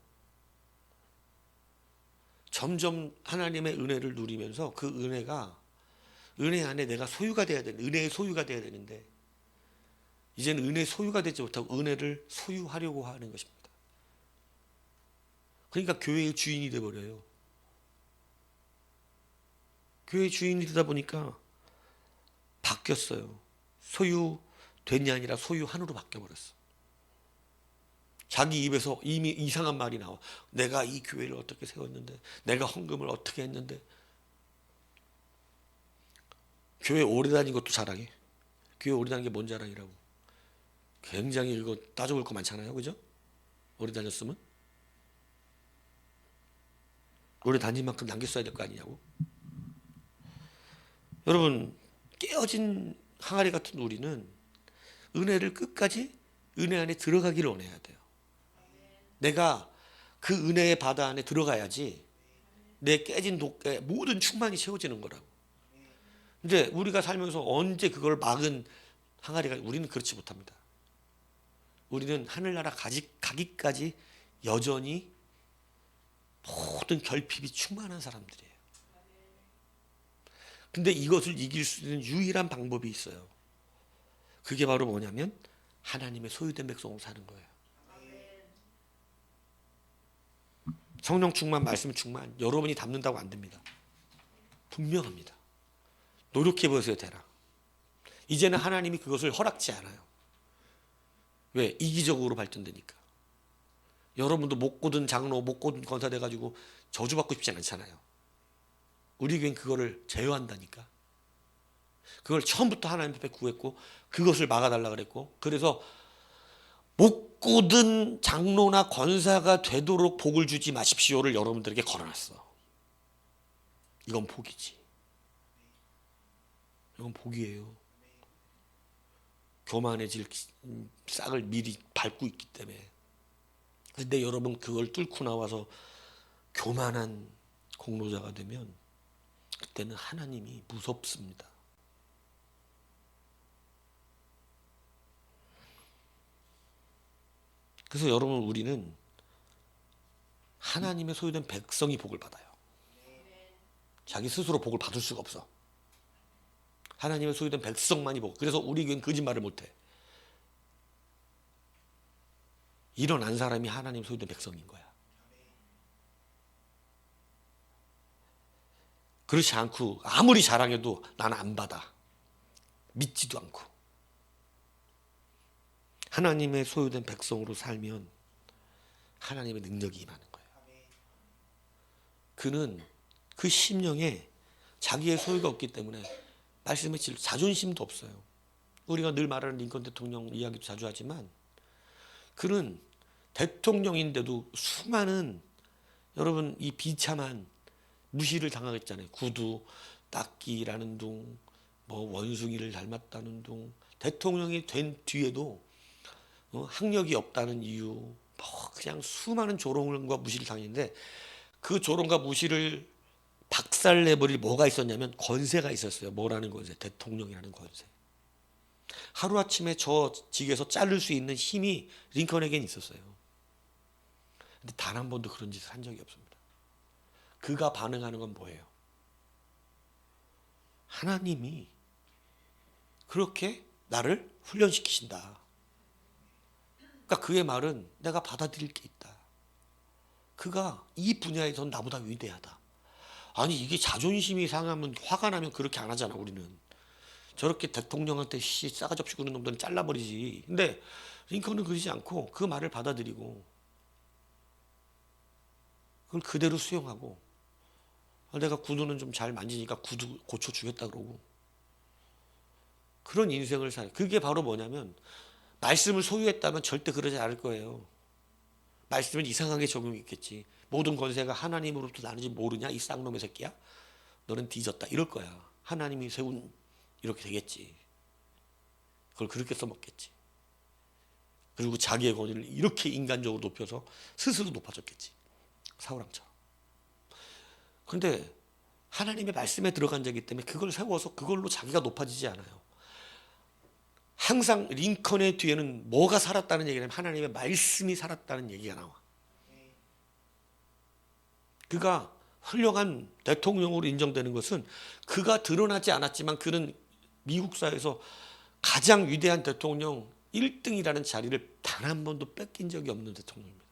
[SPEAKER 1] 점점 하나님의 은혜를 누리면서 그 은혜가 은혜 안에 내가 소유가 돼야 되는, 은혜의 소유가 돼야 되는데 이제는 은혜의 소유가 되지 못하고 은혜를 소유하려고 하는 것입니다. 그러니까 교회의 주인이 돼버려요. 교회의 주인이 되다 보니까 바뀌었어요. 소유된이 아니라 소유한으로 바뀌어버렸어. 자기 입에서 이미 이상한 말이 나와. 내가 이 교회를 어떻게 세웠는데, 내가 헌금을 어떻게 했는데. 교회 오래 다닌 것도 자랑해. 교회 오래 다닌 게 뭔 자랑이라고. 굉장히 이거 따져볼 거 많잖아요, 그죠? 오래 다녔으면 오래 다닌 만큼 남겼어야 될 거 아니냐고. 여러분, 깨어진 항아리 같은 우리는 은혜를 끝까지 은혜 안에 들어가기를 원해야 돼요. 내가 그 은혜의 바다 안에 들어가야지 내 깨진 독에 모든 충만이 채워지는 거라고. 근데 우리가 살면서 언제 그걸 막은 항아리가, 우리는 그렇지 못합니다. 우리는 하늘나라 가기까지 여전히 모든 결핍이 충만한 사람들이에요. 근데 이것을 이길 수 있는 유일한 방법이 있어요. 그게 바로 뭐냐면 하나님의 소유된 백성으로 사는 거예요. 성령 충만, 말씀 충만, 여러분이 담는다고 안 됩니다. 분명합니다. 노력해 보세요, 되라. 이제는 하나님이 그것을 허락지 않아요. 왜? 이기적으로 발전되니까. 여러분도 못 고든 장로, 못 고든 권사 돼가지고 저주받고 싶지 않잖아요. 우리 교회는 그거를 제어한다니까. 그걸 처음부터 하나님 앞에 구했고 그것을 막아달라 그랬고, 그래서 못 고든 장로나 권사가 되도록 복을 주지 마십시오를 여러분들에게 걸어놨어. 이건 복이지. 이건 복이에요. 교만해질 싹을 미리 밟고 있기 때문에. 근데 여러분 그걸 뚫고 나와서 교만한 공로자가 되면 그때는 하나님이 무섭습니다. 그래서 여러분, 우리는 하나님의 소유된 백성이 복을 받아요. 자기 스스로 복을 받을 수가 없어. 하나님의 소유된 백성만이 복. 그래서 우리 교회는 거짓말을 못해. 일어난 사람이 하나님 소유된 백성인 거야. 그렇지 않고 아무리 자랑해도 나는 안 받아. 믿지도 않고. 하나님의 소유된 백성으로 살면 하나님의 능력이 임하는 거예요. 그는 그 심령에 자기의 소유가 없기 때문에 말씀의 질 자존심도 없어요. 우리가 늘 말하는 링컨 대통령 이야기도 자주 하지만 그는 대통령인데도 수많은 여러분 이 비참한 무시를 당하겠잖아요. 구두, 닦기라는 둥, 뭐 원숭이를 닮았다는 둥, 대통령이 된 뒤에도 학력이 없다는 이유, 뭐 그냥 수많은 조롱과 무시를 당했는데 그 조롱과 무시를 박살내버릴 뭐가 있었냐면 권세가 있었어요. 뭐라는 권세? 대통령이라는 권세. 하루아침에 저 직에서 자를 수 있는 힘이 링컨에겐 있었어요. 근데 단 한 번도 그런 짓을 한 적이 없습니다. 그가 반응하는 건 뭐예요? 하나님이 그렇게 나를 훈련시키신다. 그러니까 그의 말은 내가 받아들일 게 있다. 그가 이 분야에선 나보다 위대하다. 아니 이게 자존심이 상하면 화가 나면 그렇게 안 하잖아 우리는. 저렇게 대통령한테 싸가지 없이 구는 놈들은 잘라버리지. 근데 링컨은 그러지 않고 그 말을 받아들이고 그걸 그대로 수용하고 내가 구두는 좀 잘 만지니까 구두 고쳐주겠다 그러고 그런 인생을 살아요. 그게 바로 뭐냐면 말씀을 소유했다면 절대 그러지 않을 거예요. 말씀은 이상하게 적용했겠지. 모든 권세가 하나님으로부터 나는지 모르냐 이 쌍놈의 새끼야. 너는 뒤졌다 이럴 거야. 하나님이 세운 이렇게 되겠지. 그걸 그렇게 써먹겠지. 그리고 자기의 권위를 이렇게 인간적으로 높여서 스스로 높아졌겠지. 사울왕처럼. 그런데 하나님의 말씀에 들어간 자이기 때문에 그걸 세워서 그걸로 자기가 높아지지 않아요. 항상 링컨의 뒤에는 뭐가 살았다는 얘기냐면 하나님의 말씀이 살았다는 얘기가 나와. 그가 훌륭한 대통령으로 인정되는 것은 그가 드러나지 않았지만 그는 미국사에서 가장 위대한 대통령 1등이라는 자리를 단 한 번도 뺏긴 적이 없는 대통령입니다.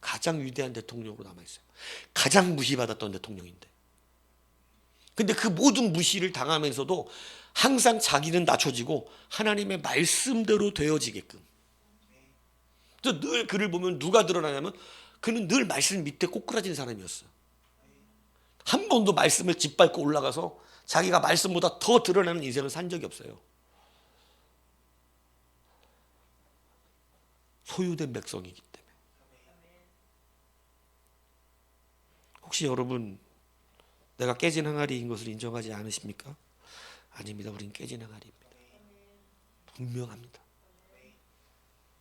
[SPEAKER 1] 가장 위대한 대통령으로 남아있어요. 가장 무시받았던 대통령인데. 근데 그 모든 무시를 당하면서도 항상 자기는 낮춰지고 하나님의 말씀대로 되어지게끔. 늘 그를 보면 누가 드러나냐면 그는 늘 말씀 밑에 꼬꾸라진 사람이었어요. 한 번도 말씀을 짓밟고 올라가서 자기가 말씀보다 더 드러나는 인생을 산 적이 없어요. 소유된 백성이기 때문에. 혹시 여러분 내가 깨진 항아리인 것을 인정하지 않으십니까? 아닙니다. 우린 깨진 항아리입니다. 분명합니다.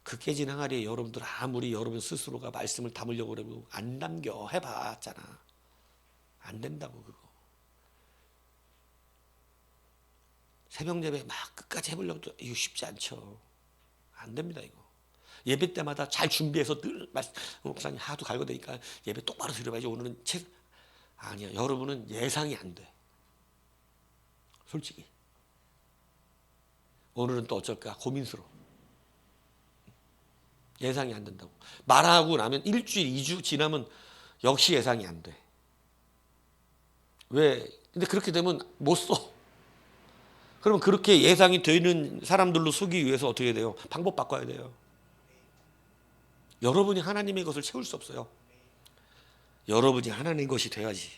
[SPEAKER 1] 그 깨진 항아리에 여러분들 아무리 여러분 스스로가 말씀을 담으려고 그러고 안 담겨 해봤잖아. 안 된다고 그거. 새벽 예배 막 끝까지 해보려고 해도 이거 쉽지 않죠. 안 됩니다 이거. 예배 때마다 잘 준비해서 늘 목사님 하도 갈고되니까 예배 똑바로 들어봐야지 오늘은 아니야. 여러분은 예상이 안 돼. 솔직히. 오늘은 또 어쩔까 고민스러워. 예상이 안 된다고. 말하고 나면 일주일, 2주 지나면 역시 예상이 안 돼. 왜? 근데 그렇게 되면 못 써. 그러면 그렇게 예상이 되는 사람들로 쓰기 위해서 어떻게 돼요? 방법 바꿔야 돼요. 여러분이 하나님의 것을 채울 수 없어요. 여러분이 하나님의 것이 돼야지.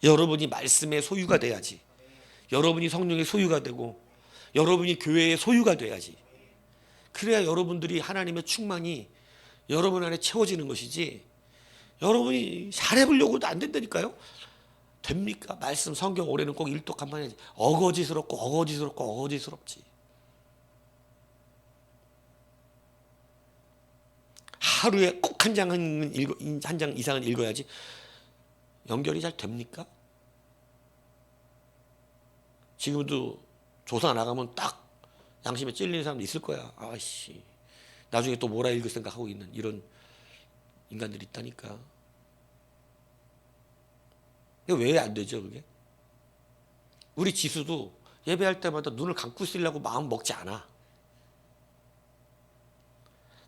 [SPEAKER 1] 여러분이 말씀의 소유가 돼야지. 여러분이 성령의 소유가 되고 여러분이 교회의 소유가 돼야지. 그래야 여러분들이 하나님의 충만이 여러분 안에 채워지는 것이지 여러분이 잘해보려고도 안 된다니까요. 됩니까? 말씀 성경 올해는 꼭 일독한번 해야지. 어거지스럽지. 하루에 꼭 한 장 이상은 읽어야지. 연결이 잘 됩니까? 지금도 조사 나가면 딱 양심에 찔리는 사람도 있을 거야. 아씨, 나중에 또 뭐라 읽을 생각하고 있는 이런 인간들이 있다니까. 왜 안 되죠 그게? 우리 지수도 예배할 때마다 눈을 감고 있으려고 마음 먹지 않아.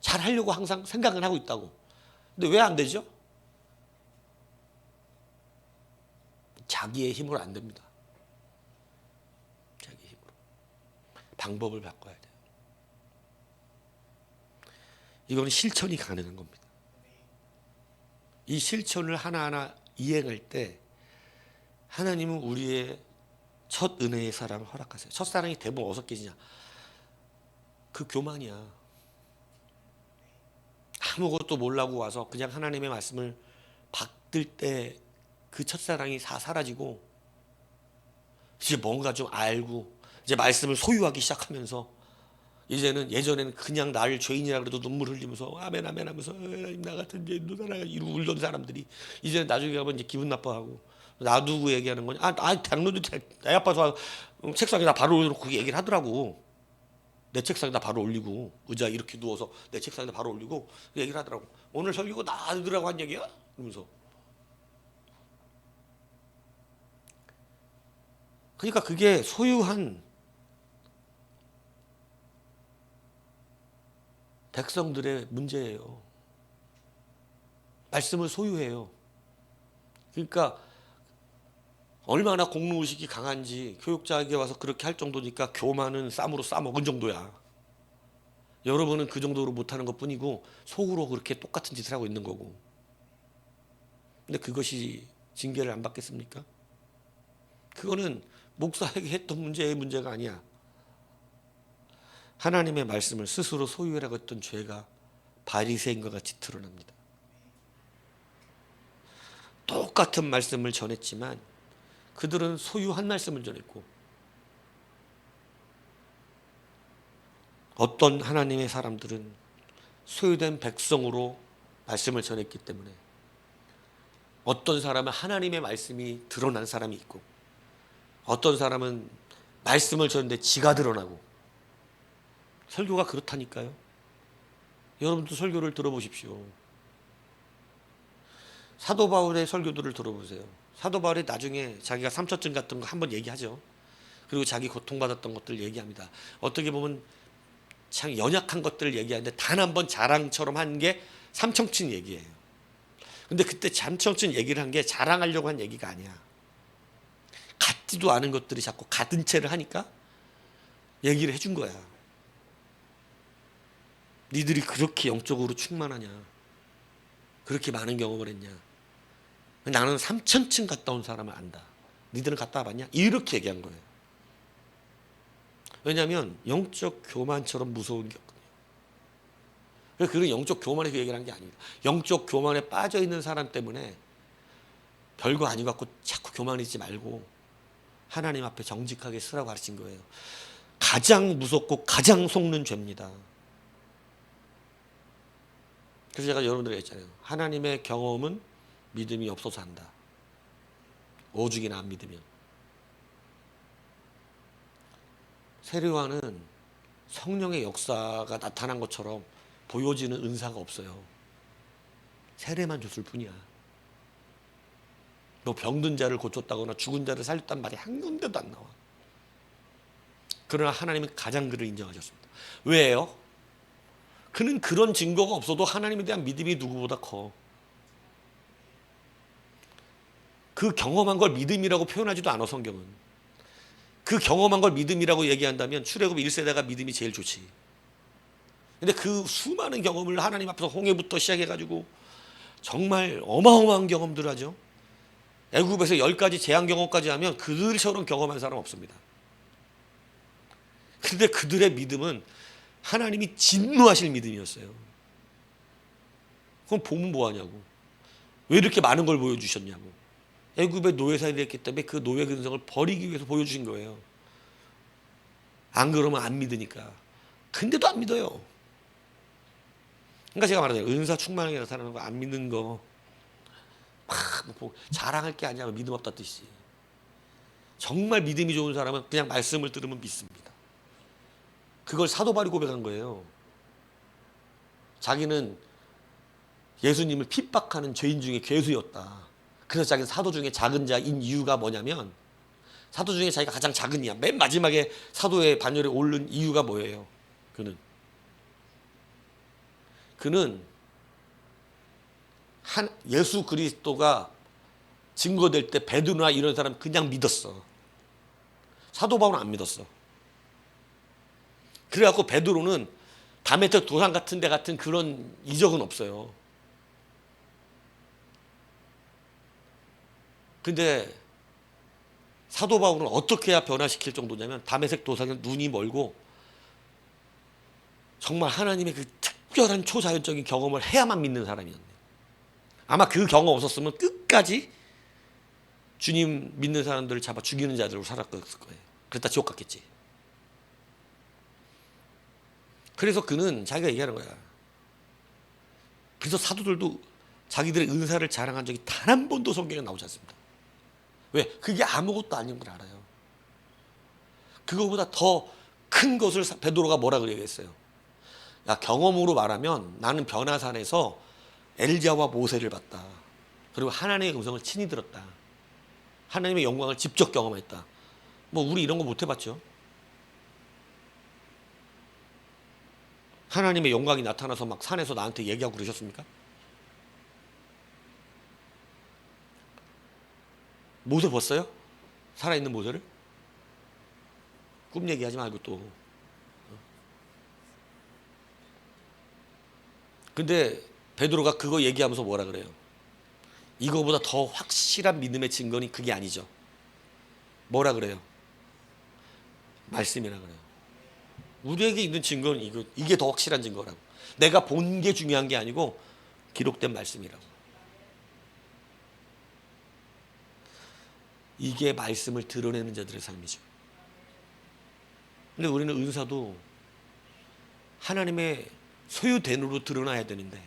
[SPEAKER 1] 잘하려고 항상 생각은 하고 있다고. 근데 왜 안 되죠? 자기의 힘으로 안 됩니다. 자기 힘으로. 방법을 바꿔야 돼요. 이거는 실천이 가능한 겁니다. 이 실천을 하나하나 이행할 때 하나님은 우리의 첫 은혜의 사랑을 허락하세요. 첫사랑이 대부분 어디서 깨지냐? 그 교만이야. 아무것도 모르고 와서 그냥 하나님의 말씀을 받들 때 그 첫사랑이 다 사라지고 이제 뭔가 좀 알고 이제 말씀을 소유하기 시작하면서 이제는 예전에는 그냥 나를 죄인이라 그래도 눈물 흘리면서 아멘 아멘 하면서 나 같은 죄인 누나라 이러고 울던 사람들이 이제 나중에 가면 이제 기분 나빠하고 놔두고 얘기하는 거냐? 당뇨도 내 아파서 책상에다 바로 올려놓고 얘기를 하더라고. 내 책상에다 바로 올리고 의자 이렇게 누워서 내 책상에다 바로 올리고 얘기를 하더라고. 오늘 설교고 놔두라고 한 얘기야? 그러면서. 그러니까 그게 소유한 백성들의 문제예요. 말씀을 소유해요. 그러니까 얼마나 공로의식이 강한지 교육자에게 와서 그렇게 할 정도니까 교만은 쌈으로 싸먹은 정도야. 여러분은 그 정도로 못하는 것뿐이고 속으로 그렇게 똑같은 짓을 하고 있는 거고. 근데 그것이 징계를 안 받겠습니까? 그거는 목사에게 했던 문제의 문제가 아니야. 하나님의 말씀을 스스로 소유하라고 했던 죄가 바리새인과 같이 드러납니다. 똑같은 말씀을 전했지만 그들은 소유한 말씀을 전했고 어떤 하나님의 사람들은 소유된 백성으로 말씀을 전했기 때문에 어떤 사람은 하나님의 말씀이 드러난 사람이 있고 어떤 사람은 말씀을 전했는데 지가 드러나고 설교가 그렇다니까요. 여러분도 설교를 들어보십시오. 사도 바울의 설교들을 들어보세요. 사도 바울이 나중에 자기가 삼천증 같은 거 한번 얘기하죠. 그리고 자기 고통받았던 것들 얘기합니다. 어떻게 보면 참 연약한 것들을 얘기하는데 단 한 번 자랑처럼 한 게 삼천증 얘기예요. 근데 그때 삼천증 얘기를 한 게 자랑하려고 한 얘기가 아니야. 같지도 않은 것들이 자꾸 같은 채를 하니까 얘기를 해준 거야. 니들이 그렇게 영적으로 충만하냐? 그렇게 많은 경험을 했냐? 나는 3,000층 갔다 온 사람을 안다. 니들은 갔다 와봤냐? 이렇게 얘기한 거예요. 왜냐하면 영적 교만처럼 무서운 게 없거든요. 그래서 그런 영적 교만에서 얘기를 한 게 아닙니다. 영적 교만에 빠져있는 사람 때문에 별거 아닌 것 같고 자꾸 교만해지지 말고 하나님 앞에 정직하게 쓰라고 가르친 거예요. 가장 무섭고 가장 속는 죄입니다. 그래서 제가 여러분들에게 했잖아요. 하나님의 경험은 믿음이 없어서 한다. 오죽이나 안 믿으면. 세례요한은 성령의 역사가 나타난 것처럼 보여지는 은사가 없어요. 세례만 줬을 뿐이야. 너 병든 자를 고쳤다거나 죽은 자를 살렸단 말이 한 군데도 안 나와. 그러나 하나님은 가장 그를 인정하셨습니다. 왜요? 그는 그런 증거가 없어도 하나님에 대한 믿음이 누구보다 커. 그 경험한 걸 믿음이라고 표현하지도 않아 성경은. 그 경험한 걸 믿음이라고 얘기한다면 출애굽 1세대가 믿음이 제일 좋지. 근데 그 수많은 경험을 하나님 앞에서 홍해부터 시작해가지고 정말 어마어마한 경험들을 하죠. 애굽에서 10가지 재앙 경험까지 하면 그들처럼 경험한 사람 없습니다. 근데 그들의 믿음은 하나님이 진노하실 믿음이었어요. 그럼 보면 뭐하냐고. 왜 이렇게 많은 걸 보여주셨냐고. 애굽의 노예살이를 했기 때문에 그 노예 근성을 버리기 위해서 보여주신 거예요. 안 그러면 안 믿으니까. 근데도 안 믿어요. 그러니까 제가 말하잖아요. 은사 충만하게 나타나는 거 안 믿는 거 막 자랑할 게 아니라 믿음 없다 뜻이. 정말 믿음이 좋은 사람은 그냥 말씀을 들으면 믿습니다. 그걸 사도 바울이 고백한 거예요. 자기는 예수님을 핍박하는 죄인 중에 괴수였다. 그래서 자기는 사도 중에 작은 자인 이유가 뭐냐면 사도 중에 자기가 가장 작은 이야. 맨 마지막에 사도의 반열에 오른 이유가 뭐예요? 그는 예수 그리스도가 증거될 때 베드로나 이런 사람 그냥 믿었어. 사도 바울은 안 믿었어. 그래갖고 베드로는 다메섹 도상 같은 데 같은 그런 이적은 없어요. 근데 사도 바울은 어떻게 해야 변화시킬 정도냐면 다메섹 도상은 눈이 멀고 정말 하나님의 그 특별한 초자연적인 경험을 해야만 믿는 사람이었네. 아마 그 경험 없었으면 끝까지 주님 믿는 사람들을 잡아 죽이는 자들로 살았을 거예요. 그랬다 지옥 갔겠지. 그래서 그는 자기가 얘기하는 거야. 그래서 사도들도 자기들의 은사를 자랑한 적이 단 한 번도 성경에 나오지 않습니다. 왜? 그게 아무것도 아닌 걸 알아요. 그거보다 더 큰 것을 베드로가 뭐라 그러겠어요? 야, 경험으로 말하면 나는 변화산에서 엘리야와 모세를 봤다. 그리고 하나님의 음성을 친히 들었다. 하나님의 영광을 직접 경험했다. 뭐 우리 이런 거 못 해봤죠? 하나님의 영광이 나타나서 막 산에서 나한테 얘기하고 그러셨습니까? 모세 봤어요? 살아있는 모세를? 꿈 얘기하지 말고 또. 근데 베드로가 그거 얘기하면서 뭐라 그래요? 이거보다 더 확실한 믿음의 증거는 그게 아니죠. 뭐라 그래요? 말씀이라 그래요. 우리에게 있는 증거는 이게 더 확실한 증거라고. 내가 본 게 중요한 게 아니고 기록된 말씀이라고. 이게 말씀을 드러내는 자들의 삶이죠. 근데 우리는 은사도 하나님의 소유된으로 드러나야 되는데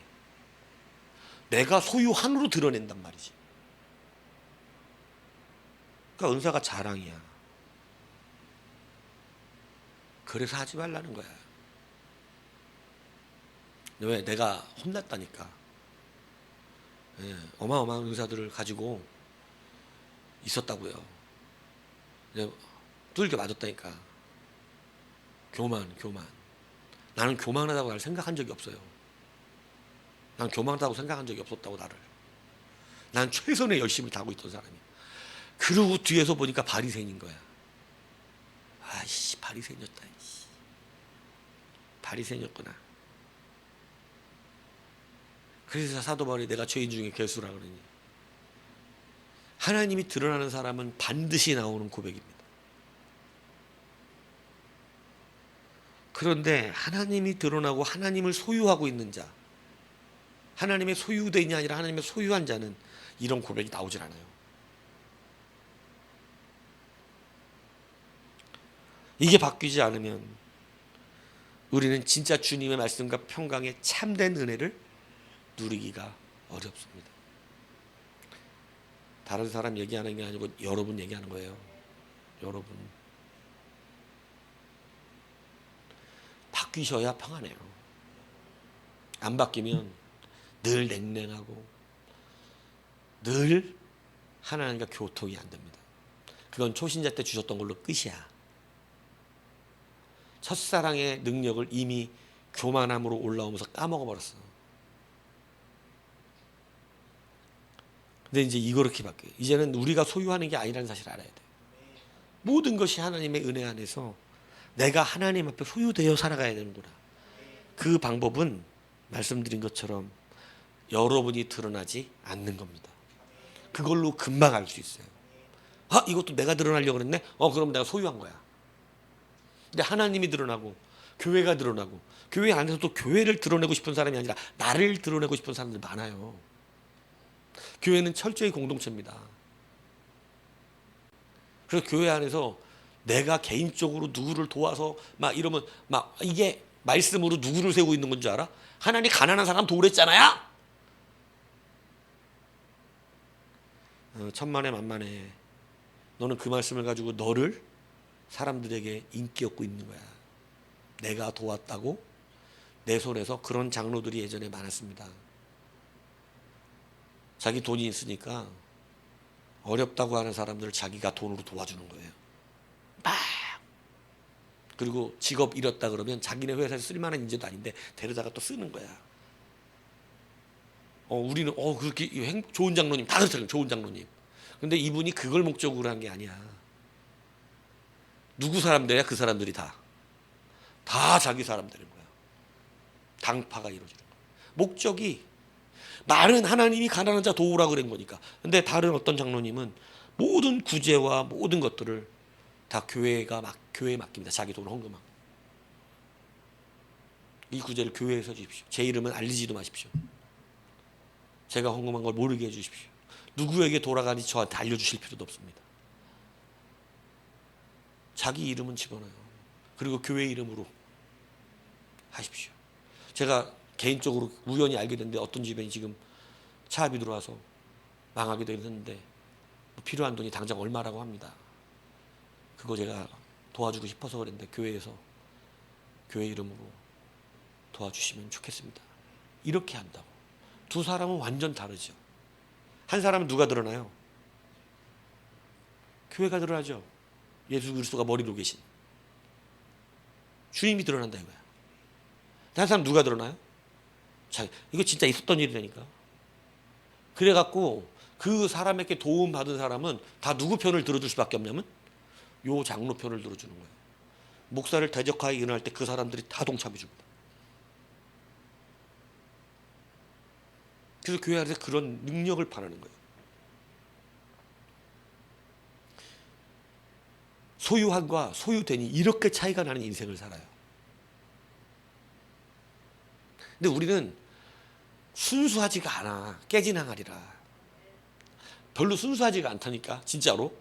[SPEAKER 1] 내가 소유한으로 드러낸단 말이지. 그러니까 은사가 자랑이야. 그래서 하지 말라는 거야. 왜? 내가 혼났다니까. 예, 어마어마한 은사들을 가지고 있었다고요. 두들겨 맞았다니까. 교만. 나는 교만하다고 날 생각한 적이 없어요. 난 교만하다고 생각한 적이 없었다고 나를. 난 최선의 열심을 다하고 있던 사람이야. 그러고 뒤에서 보니까 바리새인인 거야. 아이씨, 바리새인이었다. 바리새인이었구나. 그래서 사도 바울이 내가 죄인 중에 괴수라 그러니. 하나님이 드러나는 사람은 반드시 나오는 고백입니다. 그런데 하나님이 드러나고 하나님을 소유하고 있는 자, 하나님의 소유된이 아니라 하나님의 소유한 자는 이런 고백이 나오질 않아요. 이게 바뀌지 않으면 우리는 진짜 주님의 말씀과 평강의 참된 은혜를 누리기가 어렵습니다. 다른 사람 얘기하는 게 아니고 여러분 얘기하는 거예요. 여러분. 바뀌셔야 평안해요. 안 바뀌면 늘 냉랭하고 늘 하나님과 교통이 안 됩니다. 그건 초신자 때 주셨던 걸로 끝이야. 첫사랑의 능력을 이미 교만함으로 올라오면서 까먹어버렸어. 근데 이제 이렇게 바뀌어요. 이제는 우리가 소유하는 게 아니라는 사실을 알아야 돼. 모든 것이 하나님의 은혜 안에서 내가 하나님 앞에 소유되어 살아가야 되는구나. 그 방법은 말씀드린 것처럼 여러분이 드러나지 않는 겁니다. 그걸로 금방 알 수 있어요. 아, 이것도 내가 드러나려고 그랬네? 그럼 내가 소유한 거야. 근데 하나님이 드러나고 교회가 드러나고 교회 안에서도 교회를 드러내고 싶은 사람이 아니라 나를 드러내고 싶은 사람들 많아요. 교회는 철저히 공동체입니다. 그래서 교회 안에서 내가 개인적으로 누구를 도와서 막 이러면 막 이게 말씀으로 누구를 세우고 있는 건 줄 알아? 하나님 가난한 사람 도우랬잖아요. 천만에 만만에 너는 그 말씀을 가지고 너를 사람들에게 인기 얻고 있는 거야. 내가 도왔다고 내 손에서. 그런 장로들이 예전에 많았습니다. 자기 돈이 있으니까 어렵다고 하는 사람들을 자기가 돈으로 도와주는 거예요. 막. 그리고 직업 잃었다 그러면 자기네 회사에서 쓸만한 인재도 아닌데 데려다가 또 쓰는 거야. 우리는 그렇게 좋은 장로님 다 그렇잖아요. 좋은 장로님. 근데 이분이 그걸 목적으로 한 게 아니야. 누구 사람들이야? 그 사람들이 다 자기 사람들인 거야. 당파가 이루어지는 거야. 목적이 말은 하나님이 가난한 자 도우라 그런 거니까. 근데 다른 어떤 장로님은 모든 구제와 모든 것들을 다 교회에 맡깁니다. 자기 돈을 헌금하고. 이 구제를 교회에서 주십시오. 제 이름은 알리지도 마십시오. 제가 헌금한 걸 모르게 해주십시오. 누구에게 돌아가는지 저한테 알려주실 필요도 없습니다. 자기 이름은 집어넣어요. 그리고 교회 이름으로 하십시오. 제가 개인적으로 우연히 알게 됐는데 어떤 집에 지금 차압이 들어와서 망하게 되었는데 필요한 돈이 당장 얼마라고 합니다. 그거 제가 도와주고 싶어서 그랬는데 교회에서 교회 이름으로 도와주시면 좋겠습니다. 이렇게 한다고. 두 사람은 완전 다르죠. 한 사람은 누가 드러나요? 교회가 드러나죠. 예수 그리스도가 머리로 계신 주님이 드러난다 이거야. 한 사람 누가 드러나요? 자, 이거 진짜 있었던 일이라니까. 그래갖고 그 사람에게 도움 받은 사람은 다 누구 편을 들어줄 수밖에 없냐면 요 장로 편을 들어주는 거예요. 목사를 대적하게 일어날 때 그 사람들이 다 동참해 줍니다. 그래서 교회 안에서 그런 능력을 바라는 거예요. 소유한과 소유된이 이렇게 차이가 나는 인생을 살아요. 근데 우리는 순수하지가 않아. 깨진 항아리라. 별로 순수하지가 않다니까. 진짜로.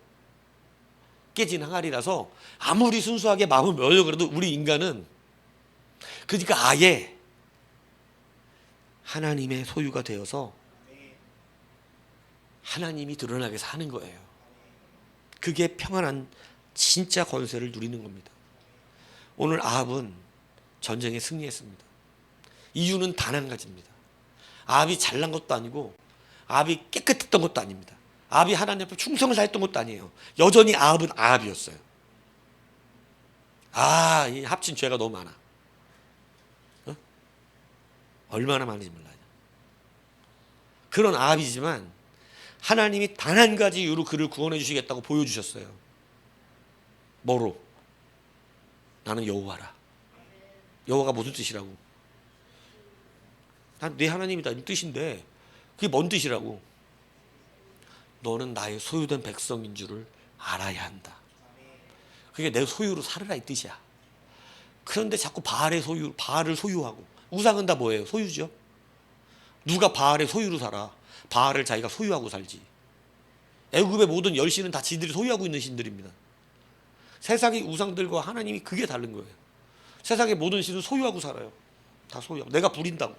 [SPEAKER 1] 깨진 항아리라서 아무리 순수하게 마음을 열려고 그래도 우리 인간은 그러니까 아예 하나님의 소유가 되어서 하나님이 드러나게 사는 거예요. 그게 평안한 진짜 권세를 누리는 겁니다. 오늘 아합은 전쟁에 승리했습니다. 이유는 단 한 가지입니다. 아합이 잘난 것도 아니고 아합이 깨끗했던 것도 아닙니다. 아합이 하나님 앞에 충성을 다했던 것도 아니에요. 여전히 아합은 아합이었어요. 이 합친 죄가 너무 많아. 얼마나 많은지 몰라요. 그런 아합이지만 하나님이 단 한 가지 이유로 그를 구원해 주시겠다고 보여주셨어요. 뭐로? 나는 여호와라. 여호와가 무슨 뜻이라고? 난 네 하나님이다 이 뜻인데 그게 뭔 뜻이라고? 너는 나의 소유된 백성인 줄을 알아야 한다. 그게 내 소유로 살으라 이 뜻이야. 그런데 자꾸 바알을 소유하고 우상은 다 뭐예요? 소유죠. 누가 바알의 소유로 살아? 바알을 자기가 소유하고 살지. 애굽의 모든 열신은 다 지들이 소유하고 있는 신들입니다. 세상의 우상들과 하나님이 그게 다른 거예요. 세상의 모든 신은 소유하고 살아요. 다 소유하고. 내가 부린다고.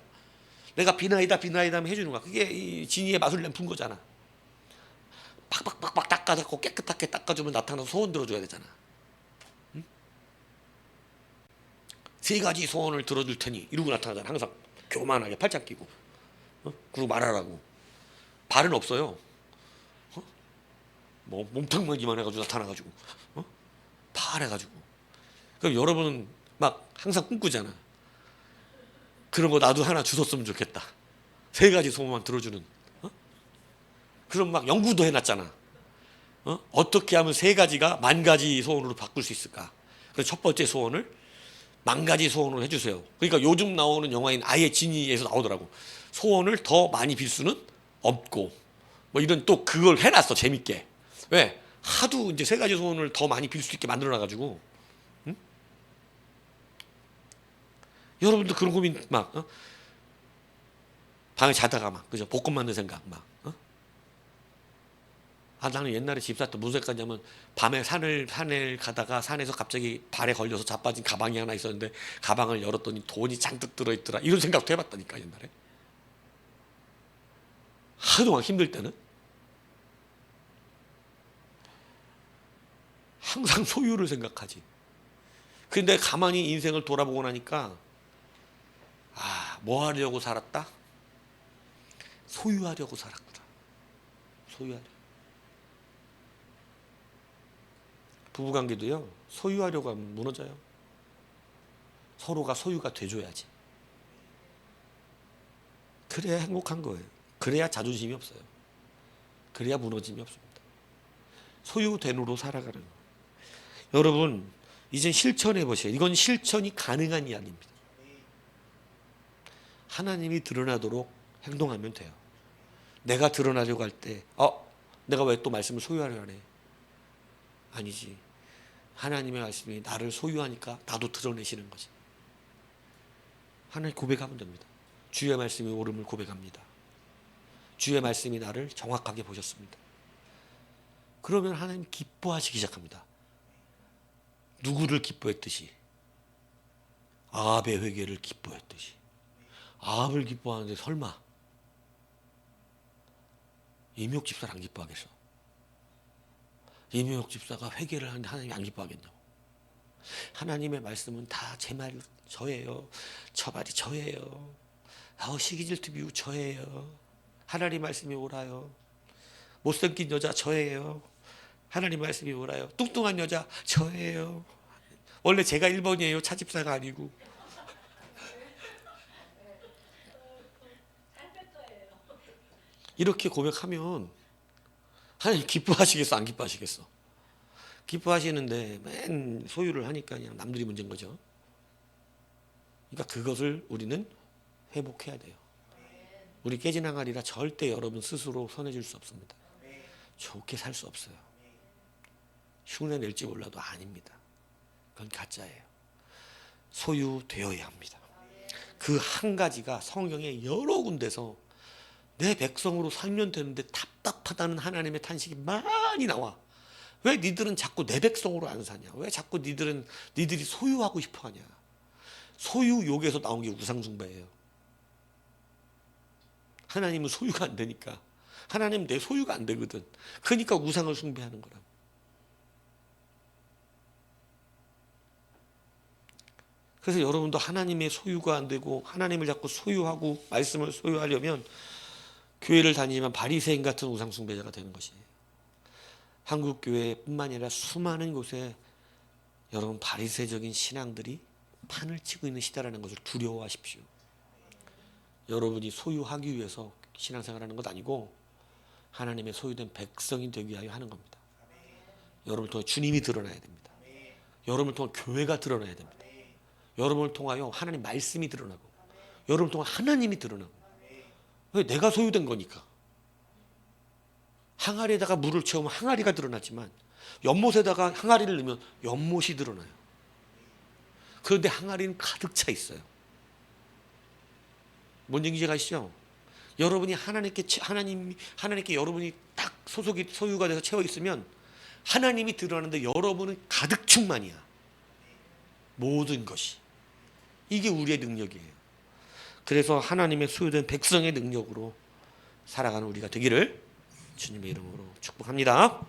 [SPEAKER 1] 내가 비나이다 하면 해주는 거야. 그게 이 진이의 마술램 푼 거잖아. 팍팍팍팍 닦아갖고 깨끗하게 닦아주면 나타나서 소원 들어줘야 되잖아. 응? 3가지 소원을 들어줄 테니 이러고 나타나잖아. 항상 교만하게 팔짱 끼고. 그리고 말하라고. 발은 없어요. 뭐 몸통만기만 해가지고 나타나가지고. 파래가지고. 그럼 여러분은 막 항상 꿈꾸잖아. 그런 거 나도 하나 주웠으면 좋겠다. 3가지 소원만 들어주는. 그럼 막 연구도 해놨잖아. 어떻게 하면 3가지가 10,000가지 소원으로 바꿀 수 있을까? 그래서 첫 번째 소원을 10,000가지 소원으로 해주세요. 그러니까 요즘 나오는 영화인 아예 지니에서 나오더라고. 소원을 더 많이 빌 수는 없고 뭐 이런 또 그걸 해놨어. 재밌게. 왜? 하도 이제 3가지 소원을 더 많이 빌 수 있게 만들어놔가지고. 응? 여러분도 그런 고민 막 방에 자다가 막 그죠? 복권 맞는 생각 막. 나는 옛날에 집사 때 무슨 생각했냐면 밤에 산을 가다가 산에서 갑자기 발에 걸려서 자빠진 가방이 하나 있었는데 가방을 열었더니 돈이 잔뜩 들어있더라. 이런 생각도 해봤다니까 옛날에. 하도 막 힘들 때는 항상 소유를 생각하지. 근데 가만히 인생을 돌아보고 나니까 뭐 하려고 살았다? 소유하려고 살았구나. 소유하려고. 부부관계도요. 소유하려고 하면 무너져요. 서로가 소유가 돼줘야지. 그래야 행복한 거예요. 그래야 자존심이 없어요. 그래야 무너짐이 없습니다. 소유된으로 살아가는 거예요. 여러분 이제 실천해 보세요. 이건 실천이 가능한 이야기입니다. 하나님이 드러나도록 행동하면 돼요. 내가 드러나려고 할 때 내가 왜 또 말씀을 소유하려 하네. 아니지. 하나님의 말씀이 나를 소유하니까 나도 드러내시는 거지. 하나님 고백하면 됩니다. 주의 말씀이 옳음을 고백합니다. 주의 말씀이 나를 정확하게 보셨습니다. 그러면 하나님 기뻐하시기 시작합니다. 누구를 기뻐했듯이 아합의 회개를 기뻐했듯이. 아합을 기뻐하는데 설마 이묘옥 집사를 안 기뻐하겠어? 이묘옥 집사가 회개를 하는데 하나님이 안 기뻐하겠냐고. 하나님의 말씀은 다 제 말 저예요. 저 말이 저예요. 시기질투 비유 저예요. 하나님 말씀이 옳아요. 못생긴 여자 저예요. 하나님 말씀이 옳아요. 뚱뚱한 여자 저예요. 원래 제가 1번이에요. 차집사가 아니고. 이렇게 고백하면 하나님 기뻐하시겠어? 안 기뻐하시겠어? 기뻐하시는데 맨 소유를 하니까 그냥 남들이 문제인 거죠. 그러니까 그것을 우리는 회복해야 돼요. 우리 깨진 항아리라 절대 여러분 스스로 선해질 수 없습니다. 좋게 살 수 없어요. 흉내 낼지 몰라도 아닙니다. 그건 가짜예요. 소유되어야 합니다. 그 한 가지가 성경의 여러 군데서 내 백성으로 살면 되는데 답답하다는 하나님의 탄식이 많이 나와. 왜 니들은 자꾸 내 백성으로 안 사냐? 왜 자꾸 니들이 소유하고 싶어 하냐? 소유욕에서 나온 게 우상숭배예요. 하나님은 소유가 안 되니까. 하나님은 내 소유가 안 되거든. 그러니까 우상을 숭배하는 거라. 그래서 여러분도 하나님의 소유가 안 되고 하나님을 자꾸 소유하고 말씀을 소유하려면 교회를 다니지만 바리새인 같은 우상 숭배자가 되는 것이에요. 한국 교회뿐만 아니라 수많은 곳에 여러분 바리새적인 신앙들이 판을 치고 있는 시대라는 것을 두려워하십시오. 여러분이 소유하기 위해서 신앙생활하는 것 아니고 하나님의 소유된 백성이 되기 위하여 하는 겁니다. 여러분을 통해 주님이 드러나야 됩니다. 여러분을 통해 교회가 드러나야 됩니다. 여러분을 통하여 하나님 말씀이 드러나고 여러분을 통해 하나님이 드러나고. 왜? 내가 소유된 거니까. 항아리에다가 물을 채우면 항아리가 드러나지만 연못에다가 항아리를 넣으면 연못이 드러나요. 그런데 항아리는 가득 차 있어요. 뭔 얘기인지 아시죠? 여러분이 하나님께 여러분이 딱 소유가 돼서 채워 있으면 하나님이 드러나는데 여러분은 가득 충만이야. 모든 것이. 이게 우리의 능력이에요. 그래서 하나님의 소유된 백성의 능력으로 살아가는 우리가 되기를 주님의 이름으로 축복합니다.